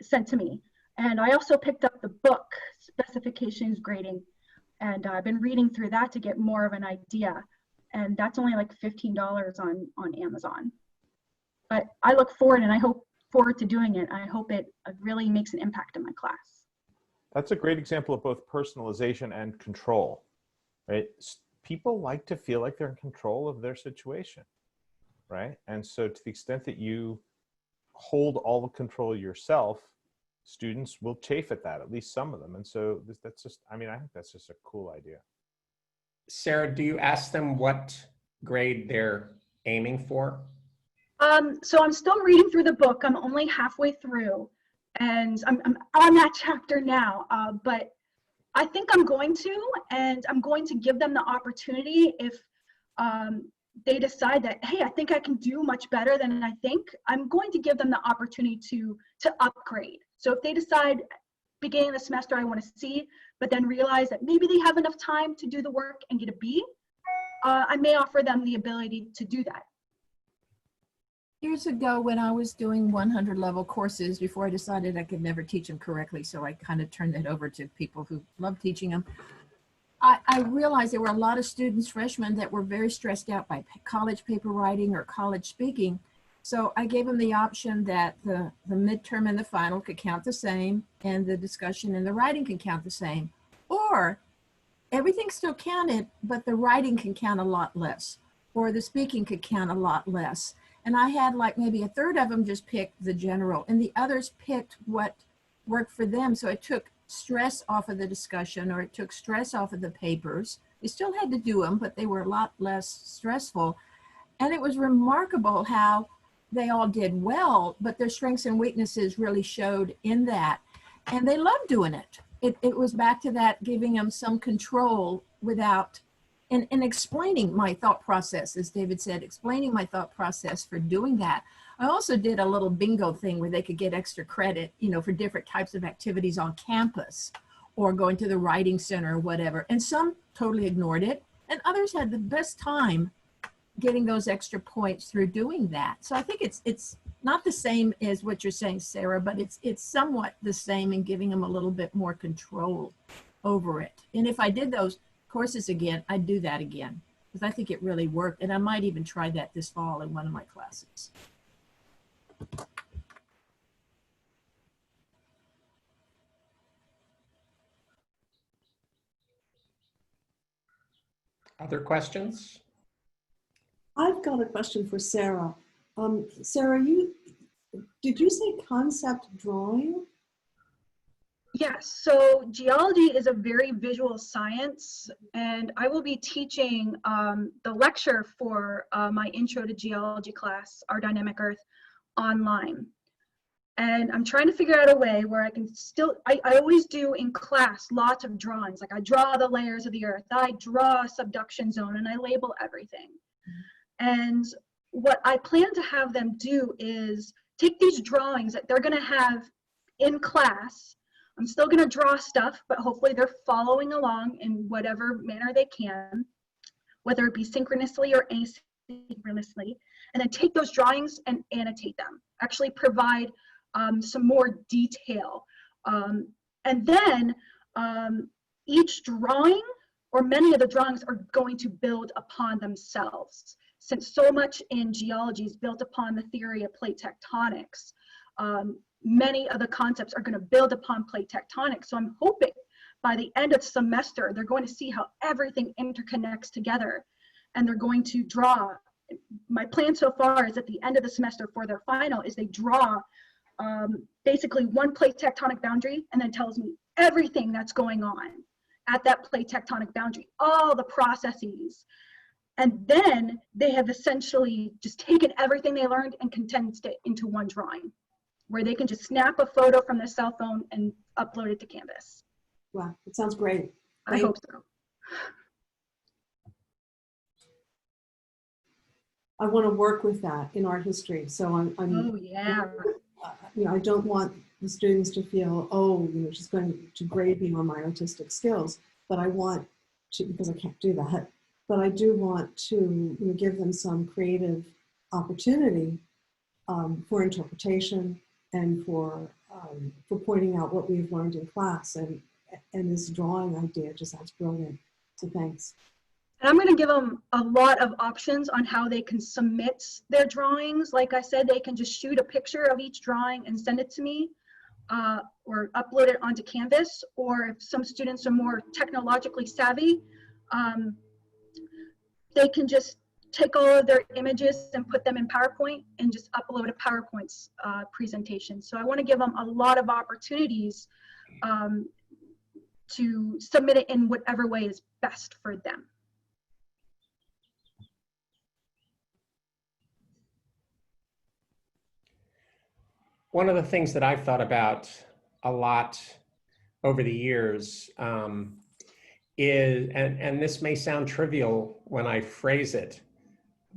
sent to me. And I also picked up the book, Specifications Grading, and I've been reading through that to get more of an idea. And that's only like $15 on Amazon. But I look forward and I hope forward to doing it. I hope it really makes an impact in my class. That's a great example of both personalization and control, right? People like to feel like they're in control of their situation, right? And so to the extent that you hold all the control yourself, students will chafe at that, at least some of them. And so that's just, I think that's just a cool idea. Sarah, do you ask them what grade they're aiming for? So I'm still reading through the book. I'm only halfway through, and I'm on that chapter now. But I think I'm going to, and I'm going to give them the opportunity if they decide that, hey, I think I can do much better than I think, I'm going to give them the opportunity to upgrade. So if they decide beginning of the semester I want to C, but then realize that maybe they have enough time to do the work and get a B, I may offer them the ability to do that. Years ago, when I was doing 100 level courses, before I decided I could never teach them correctly, so I kind of turned that over to people who love teaching them. I realized there were a lot of students, freshmen, that were very stressed out by college paper writing or college speaking. So I gave them the option that the midterm and the final could count the same, and the discussion and the writing can count the same. Or everything still counted, but the writing can count a lot less, or the speaking could count a lot less. And I had like maybe a third of them just picked the general, and the others picked what worked for them. So it took stress off of the discussion, or it took stress off of the papers. They still had to do them, but they were a lot less stressful. And it was remarkable how they all did well, but their strengths and weaknesses really showed in that. And they loved doing it. It was back to that, giving them some control without, and explaining my thought process, as David said, explaining my thought process for doing that. I also did a little bingo thing where they could get extra credit, you know, for different types of activities on campus or going to the writing center or whatever. And some totally ignored it, and others had the best time getting those extra points through doing that. So I think it's not the same as what you're saying, Sarah, but it's somewhat the same in giving them a little bit more control over it. And if I did those courses again, I'd do that again, because I think it really worked. And I might even try that this fall in one of my classes. Other questions? I've got a question for Sarah. Sarah, did you say concept drawing? Yes, so geology is a very visual science, and I will be teaching the lecture for my Intro to Geology class, Our Dynamic Earth, online. And I'm trying to figure out a way where I can still, I always do in class lots of drawings. Like I draw the layers of the earth, I draw a subduction zone, and I label everything. And what I plan to have them do is take these drawings that they're gonna have in class. I'm still gonna draw stuff, but hopefully they're following along in whatever manner they can, whether it be synchronously or asynchronously, and then take those drawings and annotate them, actually provide some more detail. And then each drawing, or many of the drawings, are going to build upon themselves. Since so much in geology is built upon the theory of plate tectonics, many of the concepts are going to build upon plate tectonics. So I'm hoping by the end of the semester, they're going to see how everything interconnects together, and they're going to draw. My plan so far is at the end of the semester for their final is they draw basically one plate tectonic boundary, and then tells me everything that's going on at that plate tectonic boundary, all the processes. And then they have essentially just taken everything they learned and condensed it into one drawing, where they can just snap a photo from their cell phone and upload it to Canvas. Wow, it sounds great. I hope so. I want to work with that in art history. So I'm Oh yeah. you know, I don't want the students to feel, oh, you know, she's going to grade me on my artistic skills, but I want to, because I can't do that, but I do want to, you know, give them some creative opportunity for interpretation and for pointing out what we've learned in class. And this drawing idea just sounds brilliant. So thanks. And I'm going to give them a lot of options on how they can submit their drawings. Like I said, they can just shoot a picture of each drawing and send it to me, or upload it onto Canvas. Or if some students are more technologically savvy, they can just take all of their images and put them in PowerPoint and just upload a PowerPoint presentation. So I want to give them a lot of opportunities to submit it in whatever way is best for them. One of the things that I've thought about a lot over the years is, and this may sound trivial when I phrase it,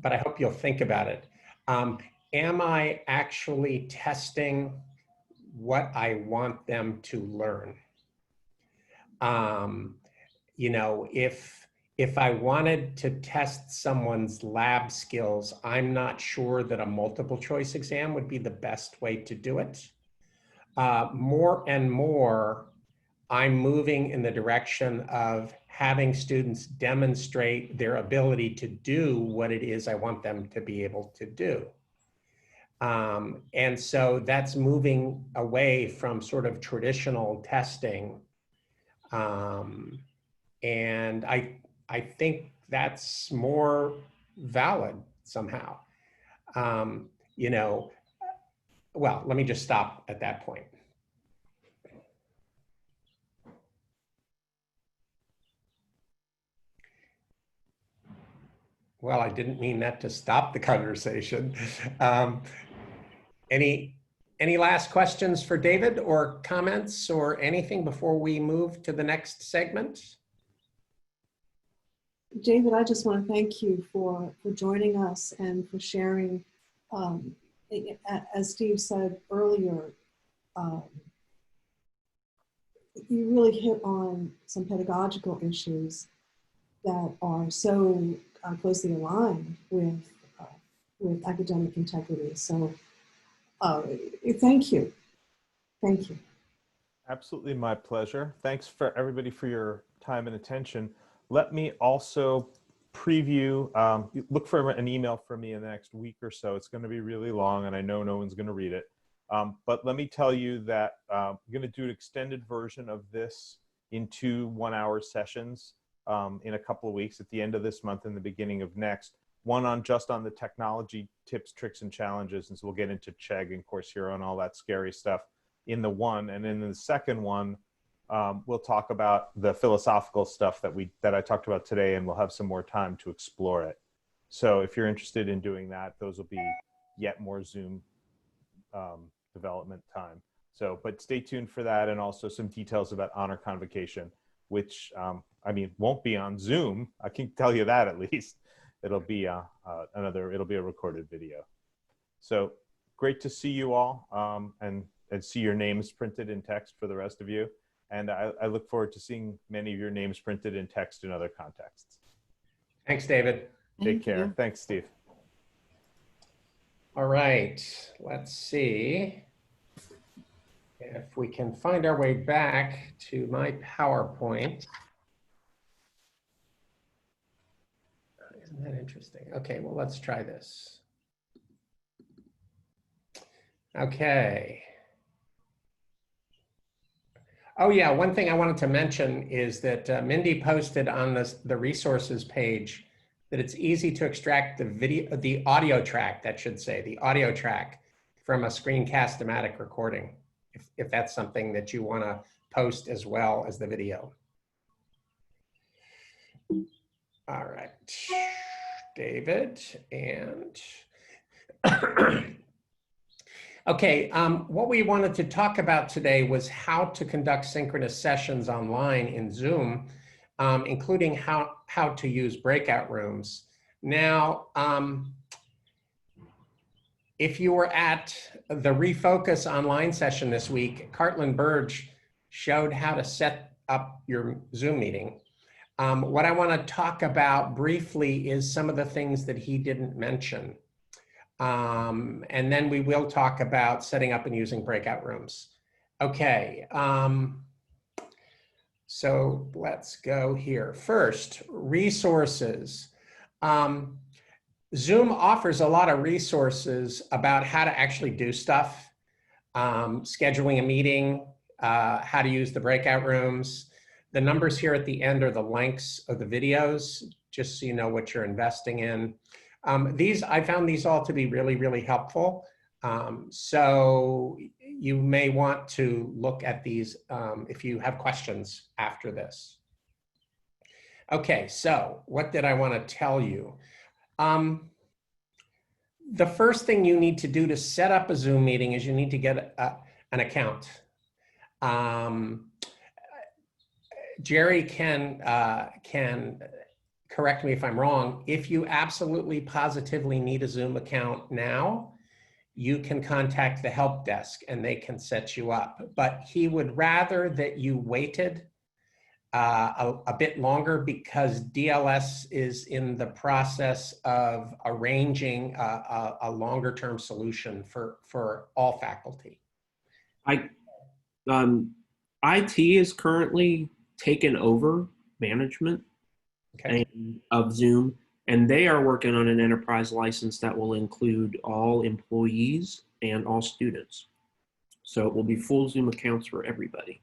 but I hope you'll think about it. Am I actually testing what I want them to learn? You know, if I wanted to test someone's lab skills, I'm not sure that a multiple choice exam would be the best way to do it. More and more, I'm moving in the direction of having students demonstrate their ability to do what it is I want them to be able to do. And so that's moving away from sort of traditional testing. And I think that's more valid somehow. You know, well, let me just stop at that point. Well, I didn't mean that to stop the conversation. Any last questions for David or comments or anything before we move to the next segment? David, I just want to thank you for joining us and for sharing. As Steve said earlier, you really hit on some pedagogical issues that are so closely aligned with academic integrity. So thank you. Thank you. Absolutely my pleasure. Thanks for everybody for your time and attention. Let me also preview, look for an email from me in the next week or so. It's going to be really long and I know no one's going to read it. But let me tell you that I'm going to do an extended version of this in 2 1-hour sessions in a couple of weeks at the end of this month and the beginning of next. One on just on the technology tips, tricks, and challenges. And so we'll get into Chegg and Course Hero and all that scary stuff in the one. And then in the second one, we'll talk about the philosophical stuff that I talked about today, and we'll have some more time to explore it. So if you're interested in doing that, those will be yet more Zoom development time. So, but stay tuned for that, and also some details about honor convocation, which I mean won't be on Zoom. I can tell you that at least. It'll be it'll be a recorded video. So great to see you all and see your names printed in text for the rest of you. And I look forward to seeing many of your names printed in text in other contexts. Thanks, David. Take care. Thanks, Steve. All right, let's see if we can find our way back to my PowerPoint. Isn't that interesting? Okay, well, let's try this. Okay. Oh yeah, one thing I wanted to mention is that Mindy posted on the resources page that it's easy to extract the audio track, that should say, the audio track from a Screencast-O-Matic recording, if that's something that you want to post as well as the video. All right, David, and okay, what we wanted to talk about today was how to conduct synchronous sessions online in Zoom, including how to use breakout rooms. Now, if you were at the Refocus online session this week, Cartlin Burge showed how to set up your Zoom meeting. What I want to talk about briefly is some of the things that he didn't mention. And then we will talk about setting up and using breakout rooms. Okay, so let's go here. First, resources. Zoom offers a lot of resources about how to actually do stuff, scheduling a meeting, how to use the breakout rooms. The numbers here at the end are the lengths of the videos, just so you know what you're investing in. I found these all to be really, really helpful. So you may want to look at these if you have questions after this. Okay, so what did I want to tell you? The first thing you need to do to set up a Zoom meeting is you need to get an account. Jerry can correct me if I'm wrong. If you absolutely positively need a Zoom account now, you can contact the help desk and they can set you up. But he would rather that you waited a bit longer because DLS is in the process of arranging a longer term solution for all faculty. IT is currently taken over management Okay. of Zoom, and they are working on an enterprise license that will include all employees and all students. So it will be full Zoom accounts for everybody.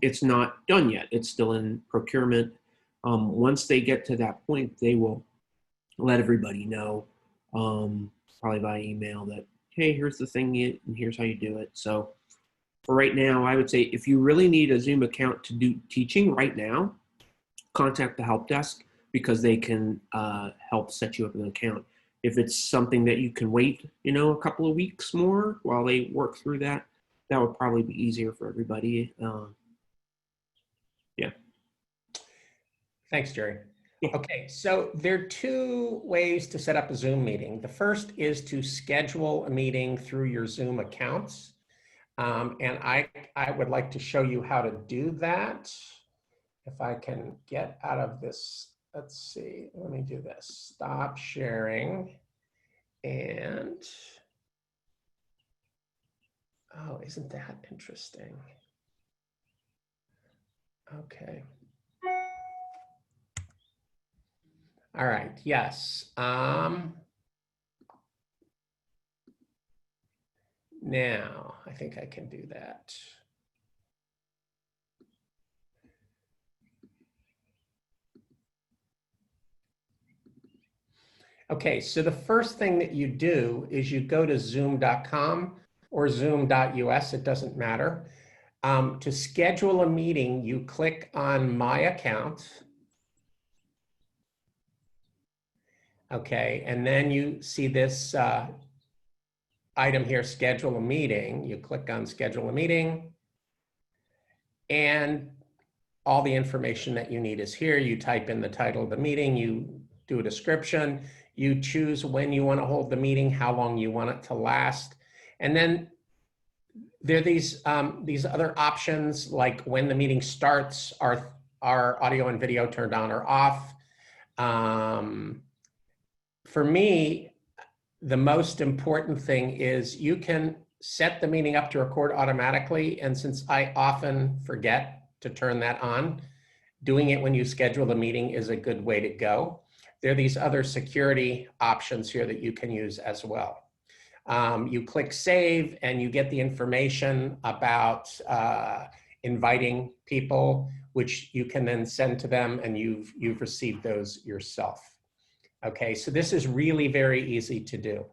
It's not done yet. It's still in procurement. Once they get to that point, they will let everybody know, probably by email, that, hey, here's the thing, and here's how you do it. So for right now, I would say if you really need a Zoom account to do teaching right now, contact the help desk because they can help set you up an account. If it's something that you can wait, a couple of weeks more while they work through that, that would probably be easier for everybody. Yeah. Thanks, Jerry. Yeah. Okay, so there are two ways to set up a Zoom meeting. The first is to schedule a meeting through your Zoom accounts. And I would like to show you how to do that. If I can get out of this, let's see, let me do this. Stop sharing. And, oh, isn't that interesting? Okay. All right, yes. Now, I think I can do that. Okay, so the first thing that you do is you go to zoom.com or zoom.us, it doesn't matter. To schedule a meeting, you click on My Account. Okay, and then you see this item here, Schedule a Meeting. You click on Schedule a Meeting, and all the information that you need is here. You type in the title of the meeting, you do a description, you choose when you want to hold the meeting, how long you want it to last, and then there are these other options, like when the meeting starts, are audio and video turned on or off? For me, the most important thing is you can set the meeting up to record automatically. And since I often forget to turn that on, doing it when you schedule the meeting is a good way to go. There are these other security options here that you can use as well. You click save and you get the information about inviting people, which you can then send to them, and you've received those yourself. Okay, so this is really very easy to do.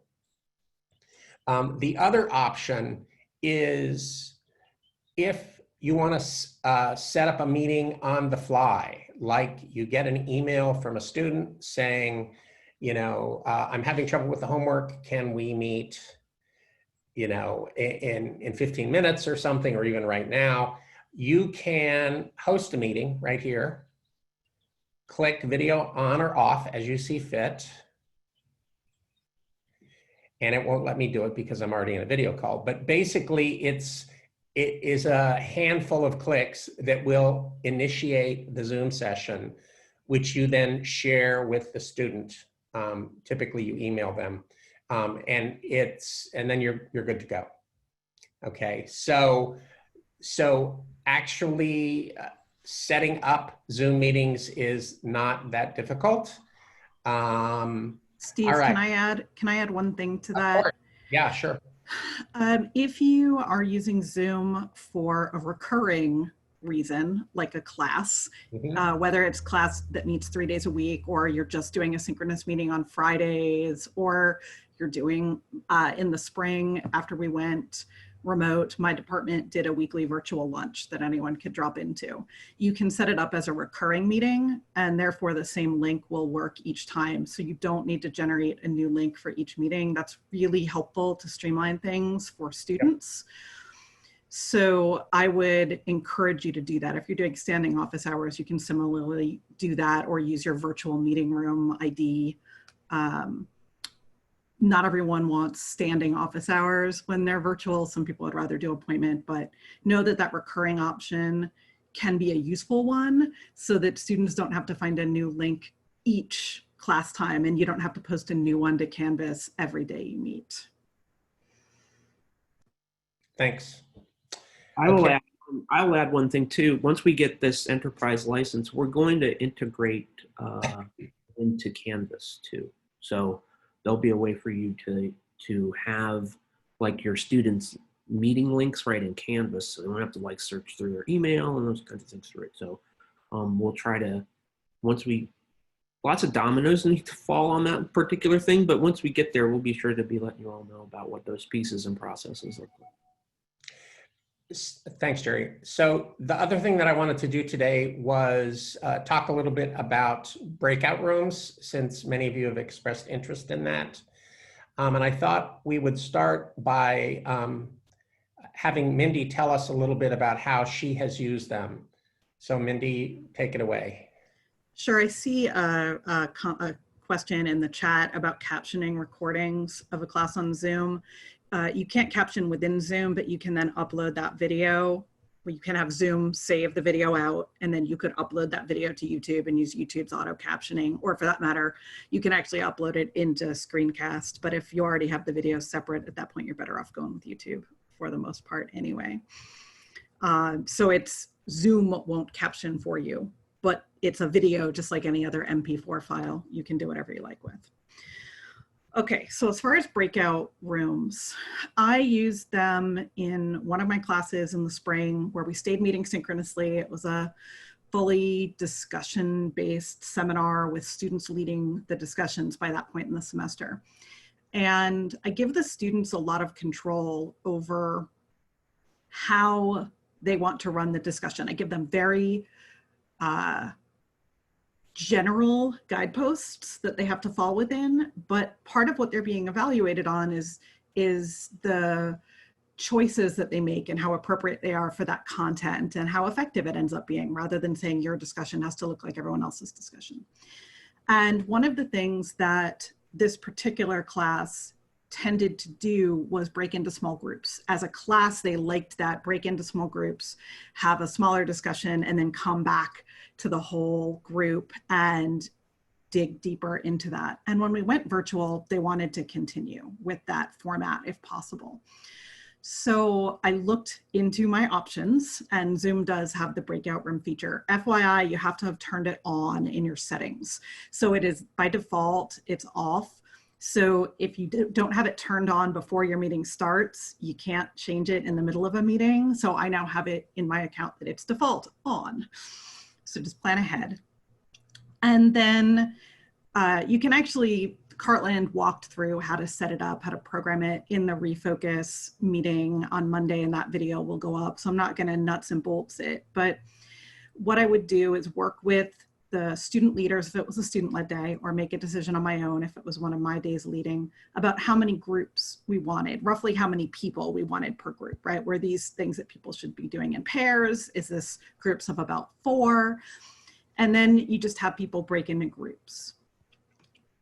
The other option is if you want to set up a meeting on the fly, like you get an email from a student saying, I'm having trouble with the homework. Can we meet, in 15 minutes or something, or even right now? You can host a meeting right here. Click video on or off as you see fit. And it won't let me do it because I'm already in a video call. But basically, it is a handful of clicks that will initiate the Zoom session, which you then share with the student. Typically, you email them, and then you're good to go. Okay, so actually, setting up Zoom meetings is not that difficult. Steve, all right. can I add one thing to that? Yeah, sure. If you are using Zoom for a recurring reason, like a class, whether it's class that meets 3 days a week, or you're just doing a synchronous meeting on Fridays, or you're doing in the spring after we went remote, my department did a weekly virtual lunch that anyone could drop into. You can set it up as a recurring meeting, and therefore the same link will work each time. So you don't need to generate a new link for each meeting. That's really helpful to streamline things for students. So I would encourage you to do that. If you're doing standing office hours, you can similarly do that or use your virtual meeting room ID. Not everyone wants standing office hours when they're virtual. Some people would rather do appointment, but know that that recurring option can be a useful one so that students don't have to find a new link each class time and you don't have to post a new one to Canvas every day you meet. Thanks. I'll add one thing too. Once we get this enterprise license, we're going to integrate into Canvas too. So there'll be a way for you to have like your students' meeting links right in Canvas, so they don't have to like search through their email and those kinds of things through it. So we'll try to, lots of dominoes need to fall on that particular thing, but once we get there, we'll be sure to be letting you all know about what those pieces and processes look like. Thanks, Jerry. So the other thing that I wanted to do today was talk a little bit about breakout rooms, since many of you have expressed interest in that. And I thought we would start by having Mindy tell us a little bit about how she has used them. So Mindy, take it away. Sure, I see a question in the chat about captioning recordings of a class on Zoom. You can't caption within Zoom, but you can then upload that video, or you can have Zoom save the video out, and then you could upload that video to YouTube and use YouTube's auto captioning, or for that matter, you can actually upload it into Screencast. But if you already have the video separate, at that point, you're better off going with YouTube for the most part anyway. So it's Zoom won't caption for you, but it's a video just like any other MP4 file. You can do whatever you like with. Okay, so as far as breakout rooms, I used them in one of my classes in the spring where we stayed meeting synchronously. It was a fully discussion-based seminar with students leading the discussions by that point in the semester. And I give the students a lot of control over how they want to run the discussion. I give them very general guideposts that they have to fall within, but part of what they're being evaluated on is the choices that they make and how appropriate they are for that content and how effective it ends up being, rather than saying your discussion has to look like everyone else's discussion. And one of the things that this particular class tended to do was break into small groups. As a class, they liked that, break into small groups, have a smaller discussion, and then come back to the whole group and dig deeper into that. And when we went virtual, they wanted to continue with that format if possible. So I looked into my options, and Zoom does have the breakout room feature. FYI, you have to have turned it on in your settings. So it is by default, it's off. So if you don't have it turned on before your meeting starts, you can't change it in the middle of a meeting. So I now have it in my account that it's default on. So just plan ahead. And then you can actually, Cartland walked through how to set it up, how to program it in the Refocus meeting on Monday, and that video will go up. So I'm not going to nuts and bolts it, but what I would do is work with the student leaders if it was a student-led day, or make a decision on my own if it was one of my days leading, about how many groups we wanted, roughly how many people we wanted per group, right? Were these things that people should be doing in pairs? Is this groups of about 4? And then you just have people break into groups.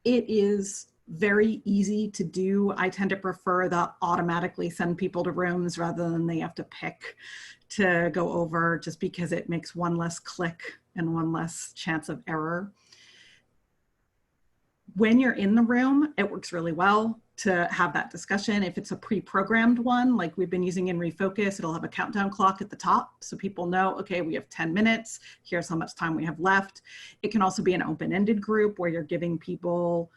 It is very easy to do. I tend to prefer the automatically send people to rooms rather than they have to pick to go over, just because it makes one less click and one less chance of error. When you're in the room, it works really well to have that discussion. If it's a pre-programmed one, like we've been using in Refocus, it'll have a countdown clock at the top so people know, okay, we have 10 minutes, here's how much time we have left. It can also be an open-ended group where you're giving people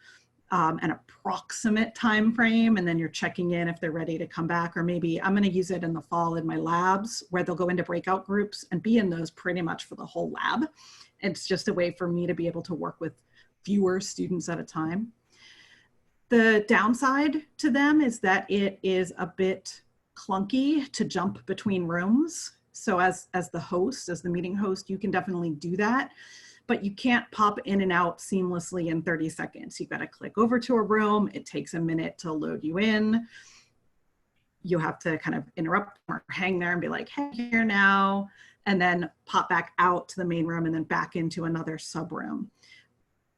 an approximate time frame, and then you're checking in if they're ready to come back. Or maybe I'm going to use it in the fall in my labs where they'll go into breakout groups and be in those pretty much for the whole lab. It's just a way for me to be able to work with fewer students at a time. The downside to them is that it is a bit clunky to jump between rooms. So as the host, as the meeting host, you can definitely do that, but you can't pop in and out seamlessly in 30 seconds. You've got to click over to a room. It takes a minute to load you in. you have to kind of interrupt or hang there and be like, hey, here now, and then pop back out to the main room and then back into another sub room.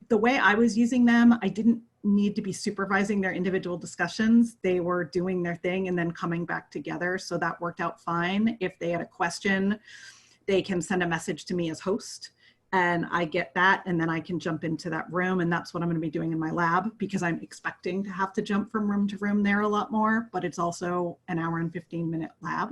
The way I was using them, I didn't need to be supervising their individual discussions. They were doing their thing and then coming back together. So that worked out fine. If they had a question, they can send a message to me as host and I get that. And then I can jump into that room. And that's what I'm going to be doing in my lab, because I'm expecting to have to jump from room to room there a lot more, but it's also an hour and 15-minute lab.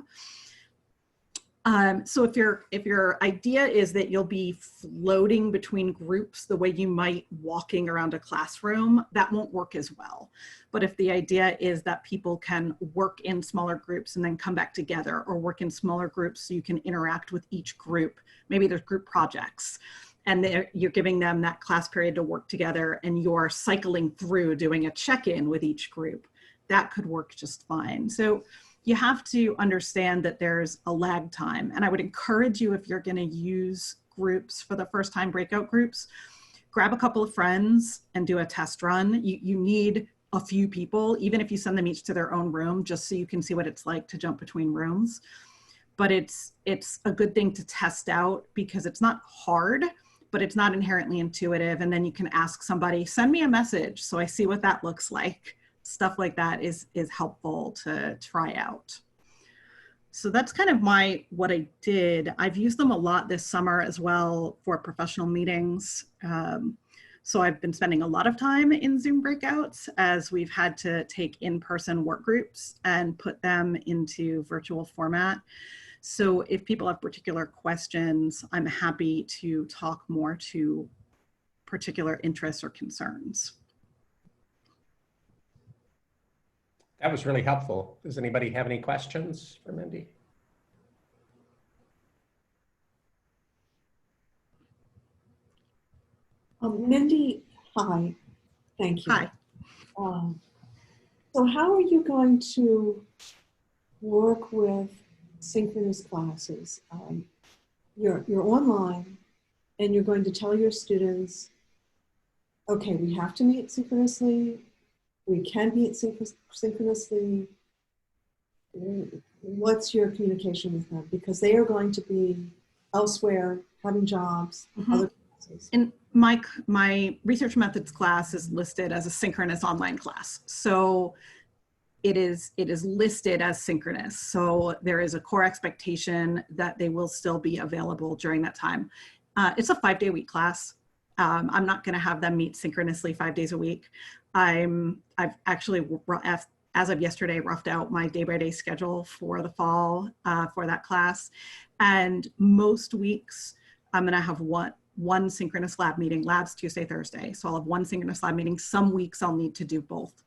So if your idea is that you'll be floating between groups the way you might walking around a classroom, that won't work as well. But if the idea is that people can work in smaller groups and then come back together, or work in smaller groups so you can interact with each group, maybe there's group projects, and you're giving them that class period to work together and you're cycling through doing a check-in with each group, that could work just fine. So you have to understand that there's a lag time. And I would encourage you, if you're going to use groups for the first time, breakout groups, grab a couple of friends and do a test run. You need a few people, even if you send them each to their own room, just so you can see what it's like to jump between rooms. But it's a good thing to test out, because it's not hard, but it's not inherently intuitive. And then you can ask somebody, send me a message so I see what that looks like. Stuff like that is helpful to try out. So that's kind of what I did. I've used them a lot this summer as well for professional meetings. So I've been spending a lot of time in Zoom breakouts as we've had to take in-person work groups and put them into virtual format. So if people have particular questions, I'm happy to talk more to particular interests or concerns. That was really helpful. Does anybody have any questions for Mindy? Mindy, hi. Thank you. Hi. So how are you going to work with synchronous classes? You're online and you're going to tell your students, okay, we have to meet synchronously. We can meet synchronously. What's your communication with them? Because they are going to be elsewhere, having jobs, other classes. In my research methods class is listed as a synchronous online class. So it is listed as synchronous. So there is a core expectation that they will still be available during that time. It's a 5-day-a-week class. I'm not going to have them meet synchronously 5 days a week. I've actually, as of yesterday, roughed out my day-by-day schedule for the fall for that class. And most weeks, I'm going to have one synchronous lab meeting, labs Tuesday, Thursday. So I'll have one synchronous lab meeting. Some weeks I'll need to do both,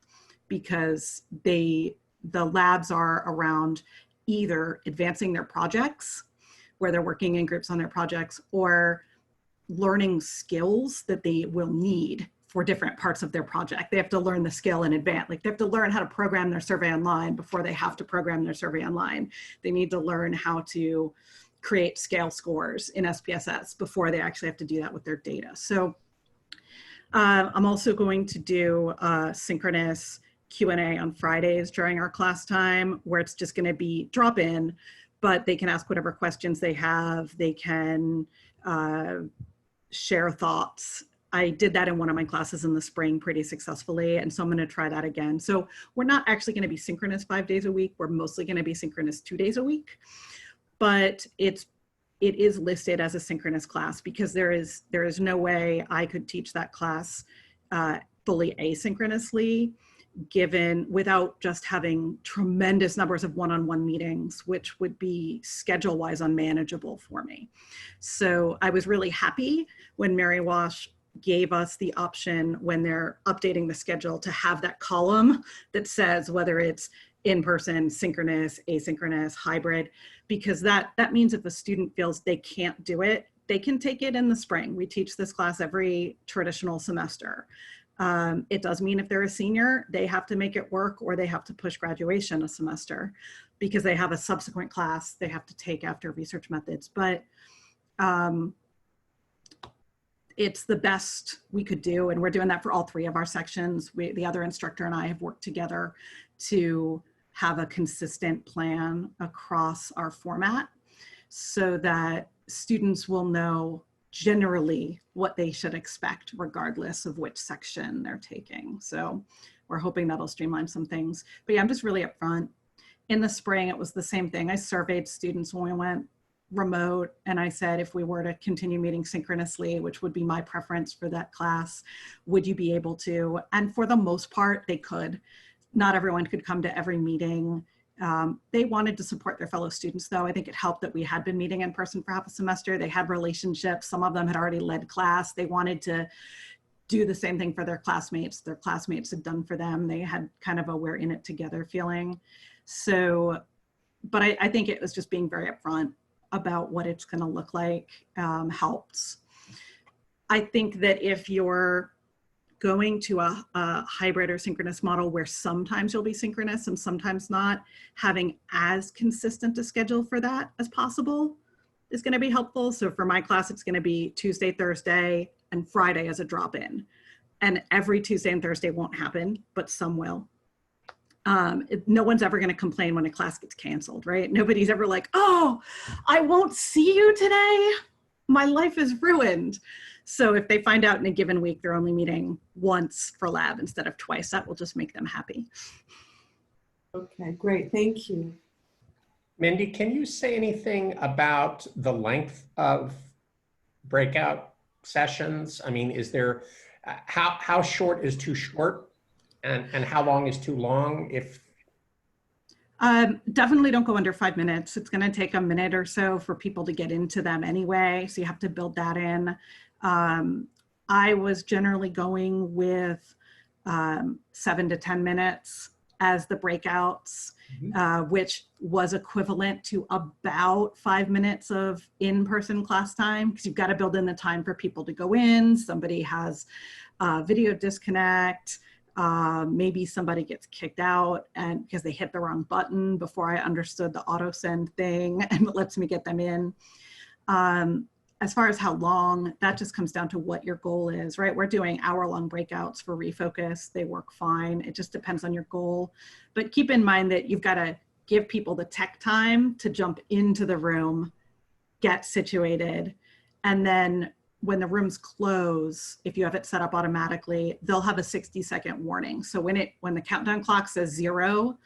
because the labs are around either advancing their projects, where they're working in groups on their projects, or learning skills that they will need for different parts of their project. They have to learn the skill in advance. Like they have to learn how to program their survey online before they have to program their survey online. They need to learn how to create scale scores in SPSS before they actually have to do that with their data. So I'm also going to do synchronous Q&A on Fridays during our class time, where it's just going to be drop in, but they can ask whatever questions they have. They can share thoughts. I did that in one of my classes in the spring pretty successfully, and so I'm going to try that again. So we're not actually going to be synchronous 5 days a week. We're mostly going to be synchronous 2 days a week, but it is listed as a synchronous class, because there is no way I could teach that class fully asynchronously, without just having tremendous numbers of one-on-one meetings, which would be schedule-wise unmanageable for me. So I was really happy when Mary Wash gave us the option, when they're updating the schedule, to have that column that says whether it's in-person, synchronous, asynchronous, hybrid, because that means if a student feels they can't do it, they can take it in the spring. We teach this class every traditional semester. It does mean if they're a senior, they have to make it work, or they have to push graduation a semester because they have a subsequent class they have to take after research methods. But it's the best we could do, and we're doing that for all 3 of our sections. The other instructor and I have worked together to have a consistent plan across our format so that students will know generally what they should expect regardless of which section they're taking. So we're hoping that'll streamline some things. But yeah, I'm just really upfront. In the spring, it was the same thing. I surveyed students when we went remote, and I said, if we were to continue meeting synchronously, which would be my preference for that class, would you be able to? And for the most part, they could. Not everyone could come to every meeting. They wanted to support their fellow students, though. I think it helped that we had been meeting in person for half a semester. They had relationships. Some of them had already led class. They wanted to do the same thing for their classmates. Their classmates had done for them. They had kind of a we're in it together feeling. So, but I think it was just being very upfront about what it's going to look like helps. I think that if you're going to a hybrid or synchronous model where sometimes you'll be synchronous and sometimes not, having as consistent a schedule for that as possible is going to be helpful. So for my class, it's going to be Tuesday, Thursday, and Friday as a drop-in. And every Tuesday and Thursday won't happen, but some will. No one's ever going to complain when a class gets canceled, right? Nobody's ever like, oh, I won't see you today. My life is ruined. So if they find out in a given week they're only meeting once for lab instead of twice, that will just make them happy. Okay, great. Thank you. Mindy, can you say anything about the length of breakout sessions? I mean, is there, how short is too short and how long is too long? If definitely don't go under 5 minutes. It's going to take a minute or so for people to get into them anyway. So you have to build that in. I was generally going with 7 to 10 minutes as the breakouts, which was equivalent to about 5 minutes of in-person class time, because you've got to build in the time for people to go in. Somebody has video disconnect. Maybe somebody gets kicked out and because they hit the wrong button before I understood the auto send thing and it lets me get them in. As far as how long, that just comes down to what your goal is, right? We're doing hour-long breakouts for Refocus. They work fine. It just depends on your goal. But keep in mind that you've got to give people the tech time to jump into the room, get situated, and then when the rooms close, if you have it set up automatically, they'll have a 60-second warning. So when the countdown clock says 0,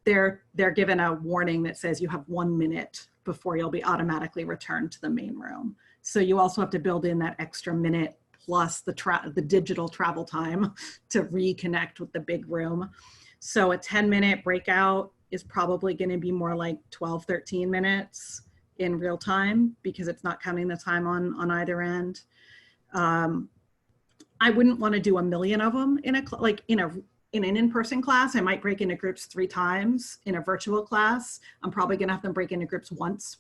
they're given a warning that says you have 1 minute before you'll be automatically returned to the main room. So you also have to build in that extra minute plus the digital travel time to reconnect with the big room. So a 10-minute breakout is probably going to be more like 12, 13 minutes in real time because it's not counting the time on either end. I wouldn't want to do 1 million of them in an in-person class. I might break into groups 3 times. In a virtual class, I'm probably going to have them break into groups once,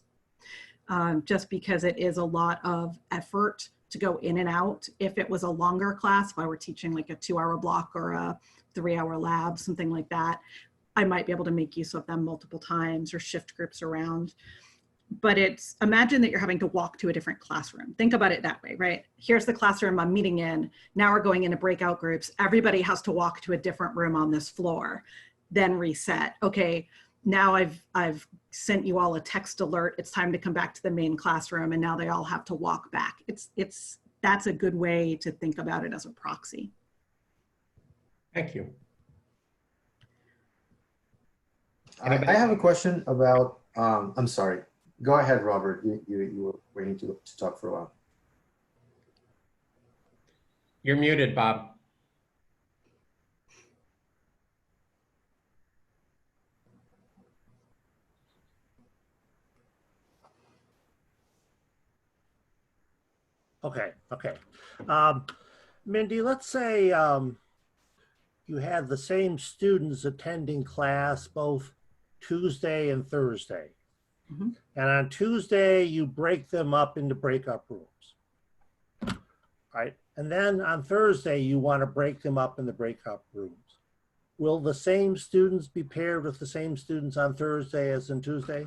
just because it is a lot of effort to go in and out. If it was a longer class, if I were teaching like a 2-hour block or a 3-hour lab, something like that, I might be able to make use of them multiple times or shift groups around. But imagine that you're having to walk to a different classroom. Think about it that way, right? Here's the classroom I'm meeting in. Now we're going into breakout groups. Everybody has to walk to a different room on this floor, then reset. Okay, now I've sent you all a text alert. It's time to come back to the main classroom, and now they all have to walk back. That's a good way to think about it as a proxy. Thank you. I have a question about, I'm sorry. Go ahead, Robert. You were waiting to talk for a while. You're muted, Bob. Okay. Mindy, let's say you have the same students attending class both Tuesday and Thursday. Mm-hmm. And on Tuesday, you break them up into breakout rooms, right? And then on Thursday, you want to break them up in the breakout rooms. Will the same students be paired with the same students on Thursday as in Tuesday?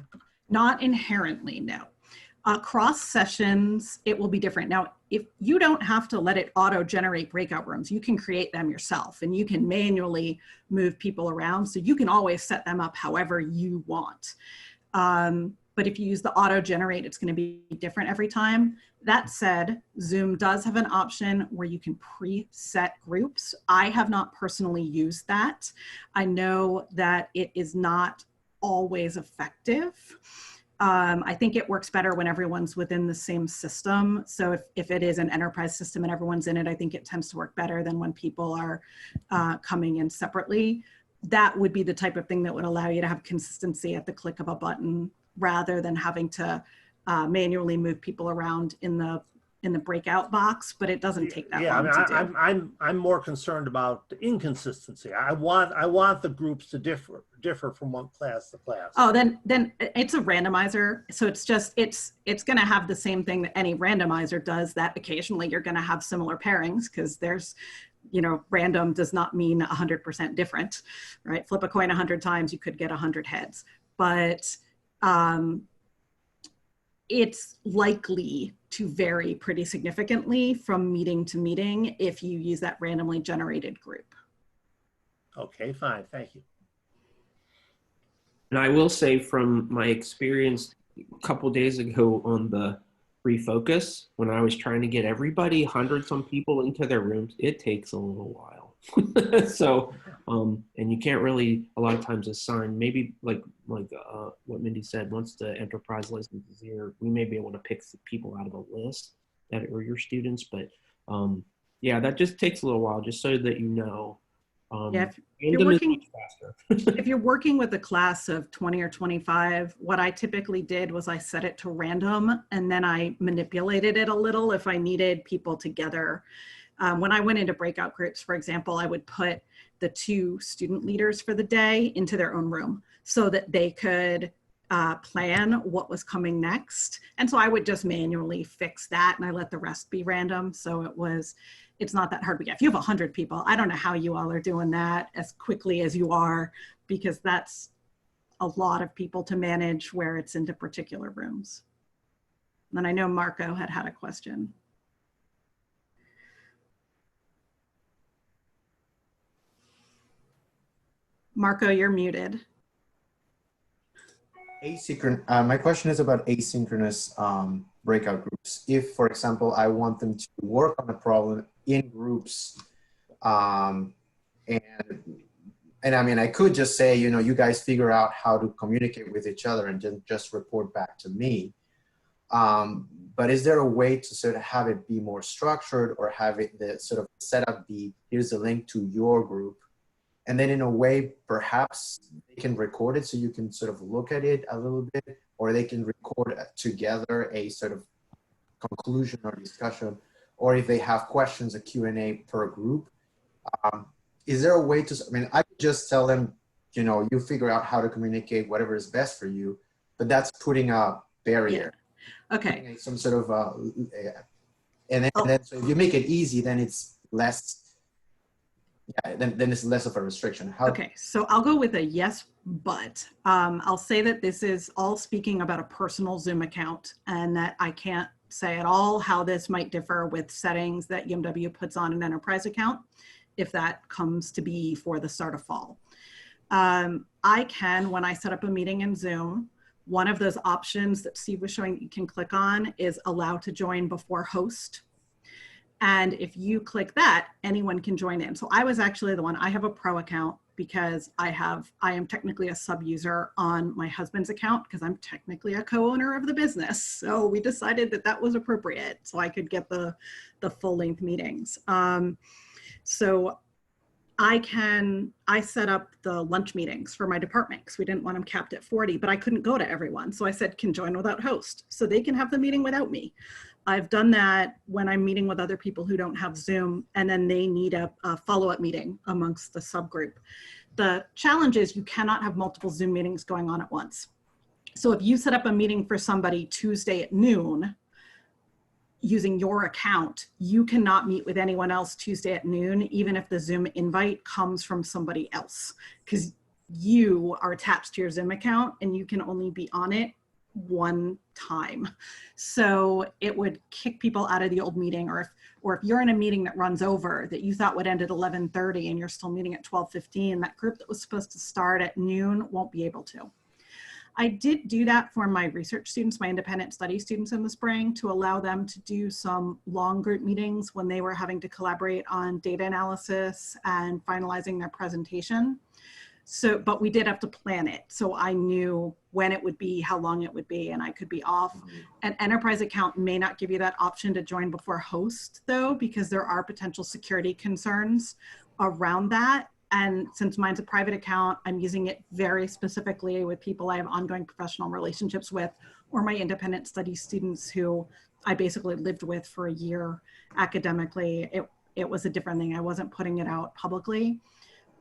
Not inherently, no. Cross sessions, it will be different. Now, if you don't have to let it auto-generate breakout rooms, you can create them yourself and you can manually move people around. So you can always set them up however you want. But if you use the auto-generate, it's going to be different every time. That said, Zoom does have an option where you can preset groups. I have not personally used that. I know that it is not always effective. I think it works better when everyone's within the same system. So if it is an enterprise system and everyone's in it, I think it tends to work better than when people are coming in separately. That would be the type of thing that would allow you to have consistency at the click of a button rather than having to manually move people around in the breakout box, but it doesn't take that long to do. I'm more concerned about the inconsistency. I want the groups to differ from one class to class. Oh, then it's a randomizer. So it's going to have the same thing that any randomizer does, that occasionally you're going to have similar pairings because there's, random does not mean 100% different, right? Flip a coin 100 times, you could get 100 heads, but it's likely to vary pretty significantly from meeting to meeting if you use that randomly generated group. Okay, fine, thank you. And I will say from my experience a couple days ago on the refocus, when I was trying to get everybody, hundreds of people into their rooms, it takes a little while. So, and you can't really a lot of times assign, maybe like what Mindy said, once the enterprise license is here, we may be able to pick people out of a list that are your students, but yeah, that just takes a little while just so that you know. Yeah, if you're working with a class of 20 or 25, what I typically did was I set it to random and then I manipulated it a little if I needed people together. When I went into breakout groups, for example, I would put the 2 student leaders for the day into their own room so that they could plan what was coming next. And so I would just manually fix that and I let the rest be random. So it's not that hard. But yeah, if you have 100 people, I don't know how you all are doing that as quickly as you are, because that's a lot of people to manage where it's into particular rooms. And then I know Marco had a question. Marco, you're muted. My question is about asynchronous breakout groups. If, for example, I want them to work on a problem in groups, and I mean, I could just say, you guys figure out how to communicate with each other and then just report back to me. But is there a way to sort of have it be more structured or have it the sort of setup be, here's a link to your group, and then in a way, perhaps they can record it so you can sort of look at it a little bit, or they can record together a sort of conclusion or discussion, or if they have questions, a Q&A per group. Is there a way to, I could just tell them, you figure out how to communicate whatever is best for you, but that's putting a barrier. Yeah. Okay. Some sort of, and then so if you make it easy, then it's less, then it's less of a restriction. Okay, so I'll go with a yes, but I'll say that this is all speaking about a personal Zoom account and that I can't say at all how this might differ with settings that UMW puts on an enterprise account, if that comes to be for the start of fall. I can, when I set up a meeting in Zoom, one of those options that Steve was showing you can click on is allow to join before host. And if you click that, anyone can join in. So I was actually the one, I have a pro account because I am technically a sub-user on my husband's account because I'm technically a co-owner of the business. So we decided that that was appropriate so I could get the full length meetings. So I set up the lunch meetings for my department because we didn't want them capped at 40, but I couldn't go to everyone. So I said, can join without host. So they can have the meeting without me. I've done that when I'm meeting with other people who don't have Zoom and then they need a follow-up meeting amongst the subgroup. The challenge is you cannot have multiple Zoom meetings going on at once. So if you set up a meeting for somebody Tuesday at noon, using your account, you cannot meet with anyone else Tuesday at noon, even if the Zoom invite comes from somebody else, because you are attached to your Zoom account and you can only be on it one time. So it would kick people out of the old meeting, or if you're in a meeting that runs over that you thought would end at 11:30 and you're still meeting at 12:15, that group that was supposed to start at noon won't be able to. I did do that for my research students, my independent study students in the spring, to allow them to do some long group meetings when they were having to collaborate on data analysis and finalizing their presentation. So, but we did have to plan it. So I knew when it would be, how long it would be, and I could be off. An enterprise account may not give you that option to join before host though, because there are potential security concerns around that. And since mine's a private account, I'm using it very specifically with people I have ongoing professional relationships with, or my independent study students who I basically lived with for a year academically. It was a different thing. I wasn't putting it out publicly.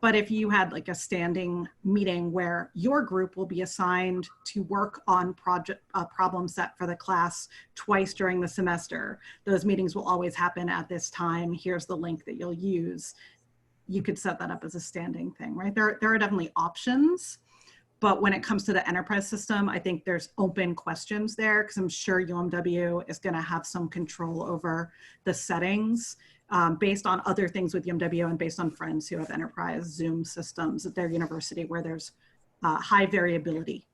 But if you had like a standing meeting where your group will be assigned to work on problem set for the class twice during the semester, those meetings will always happen at this time. Here's the link that you'll use. You could set that up as a standing thing, right? There are definitely options, but when it comes to the enterprise system, I think there's open questions there, because I'm sure UMW is going to have some control over the settings based on other things with UMW and based on friends who have enterprise Zoom systems at their university, where there's high variability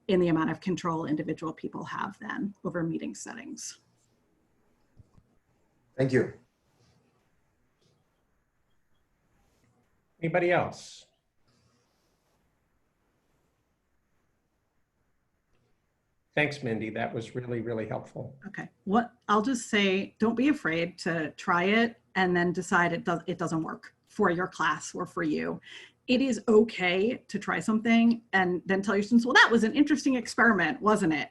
in the amount of control individual people have then over meeting settings. Thank you. Anybody else? Thanks, Mindy. That was really, really helpful. Okay, what I'll just say, don't be afraid to try it and then decide it doesn't work for your class or for you. It is okay to try something and then tell your students, well, that was an interesting experiment, wasn't it?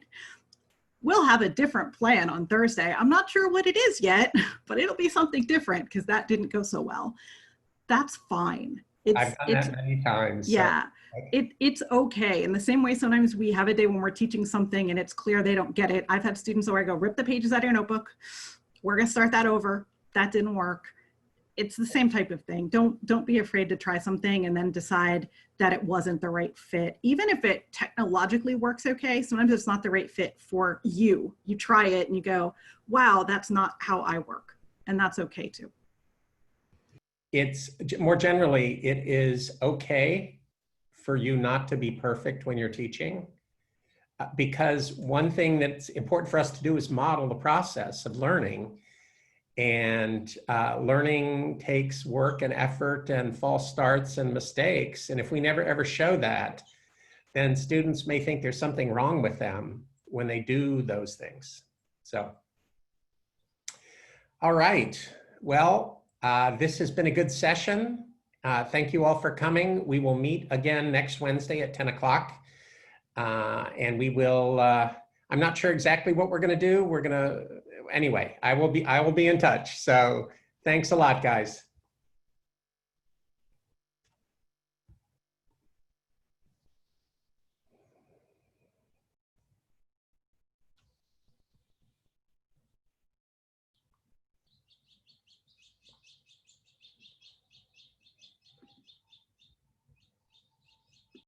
We'll have a different plan on Thursday. I'm not sure what it is yet, but it'll be something different because that didn't go so well. That's fine. I've done that many times. Yeah, it's okay. In the same way, sometimes we have a day when we're teaching something and it's clear they don't get it. I've had students where I go, rip the pages out of your notebook. We're gonna start that over. That didn't work. It's the same type of thing. Don't be afraid to try something and then decide that it wasn't the right fit. Even if it technologically works okay, sometimes it's not the right fit for you. You try it and you go, wow, that's not how I work. And that's okay too. It's more generally, it is okay for you not to be perfect when you're teaching, because one thing that's important for us to do is model the process of learning. And learning takes work and effort and false starts and mistakes. And if we never ever show that, then students may think there's something wrong with them when they do those things. So, all right. Well, this has been a good session. Thank you all for coming. We will meet again next Wednesday at 10 o'clock. And we will, I'm not sure exactly what we're going to do. Anyway, I will be in touch. So thanks a lot, guys.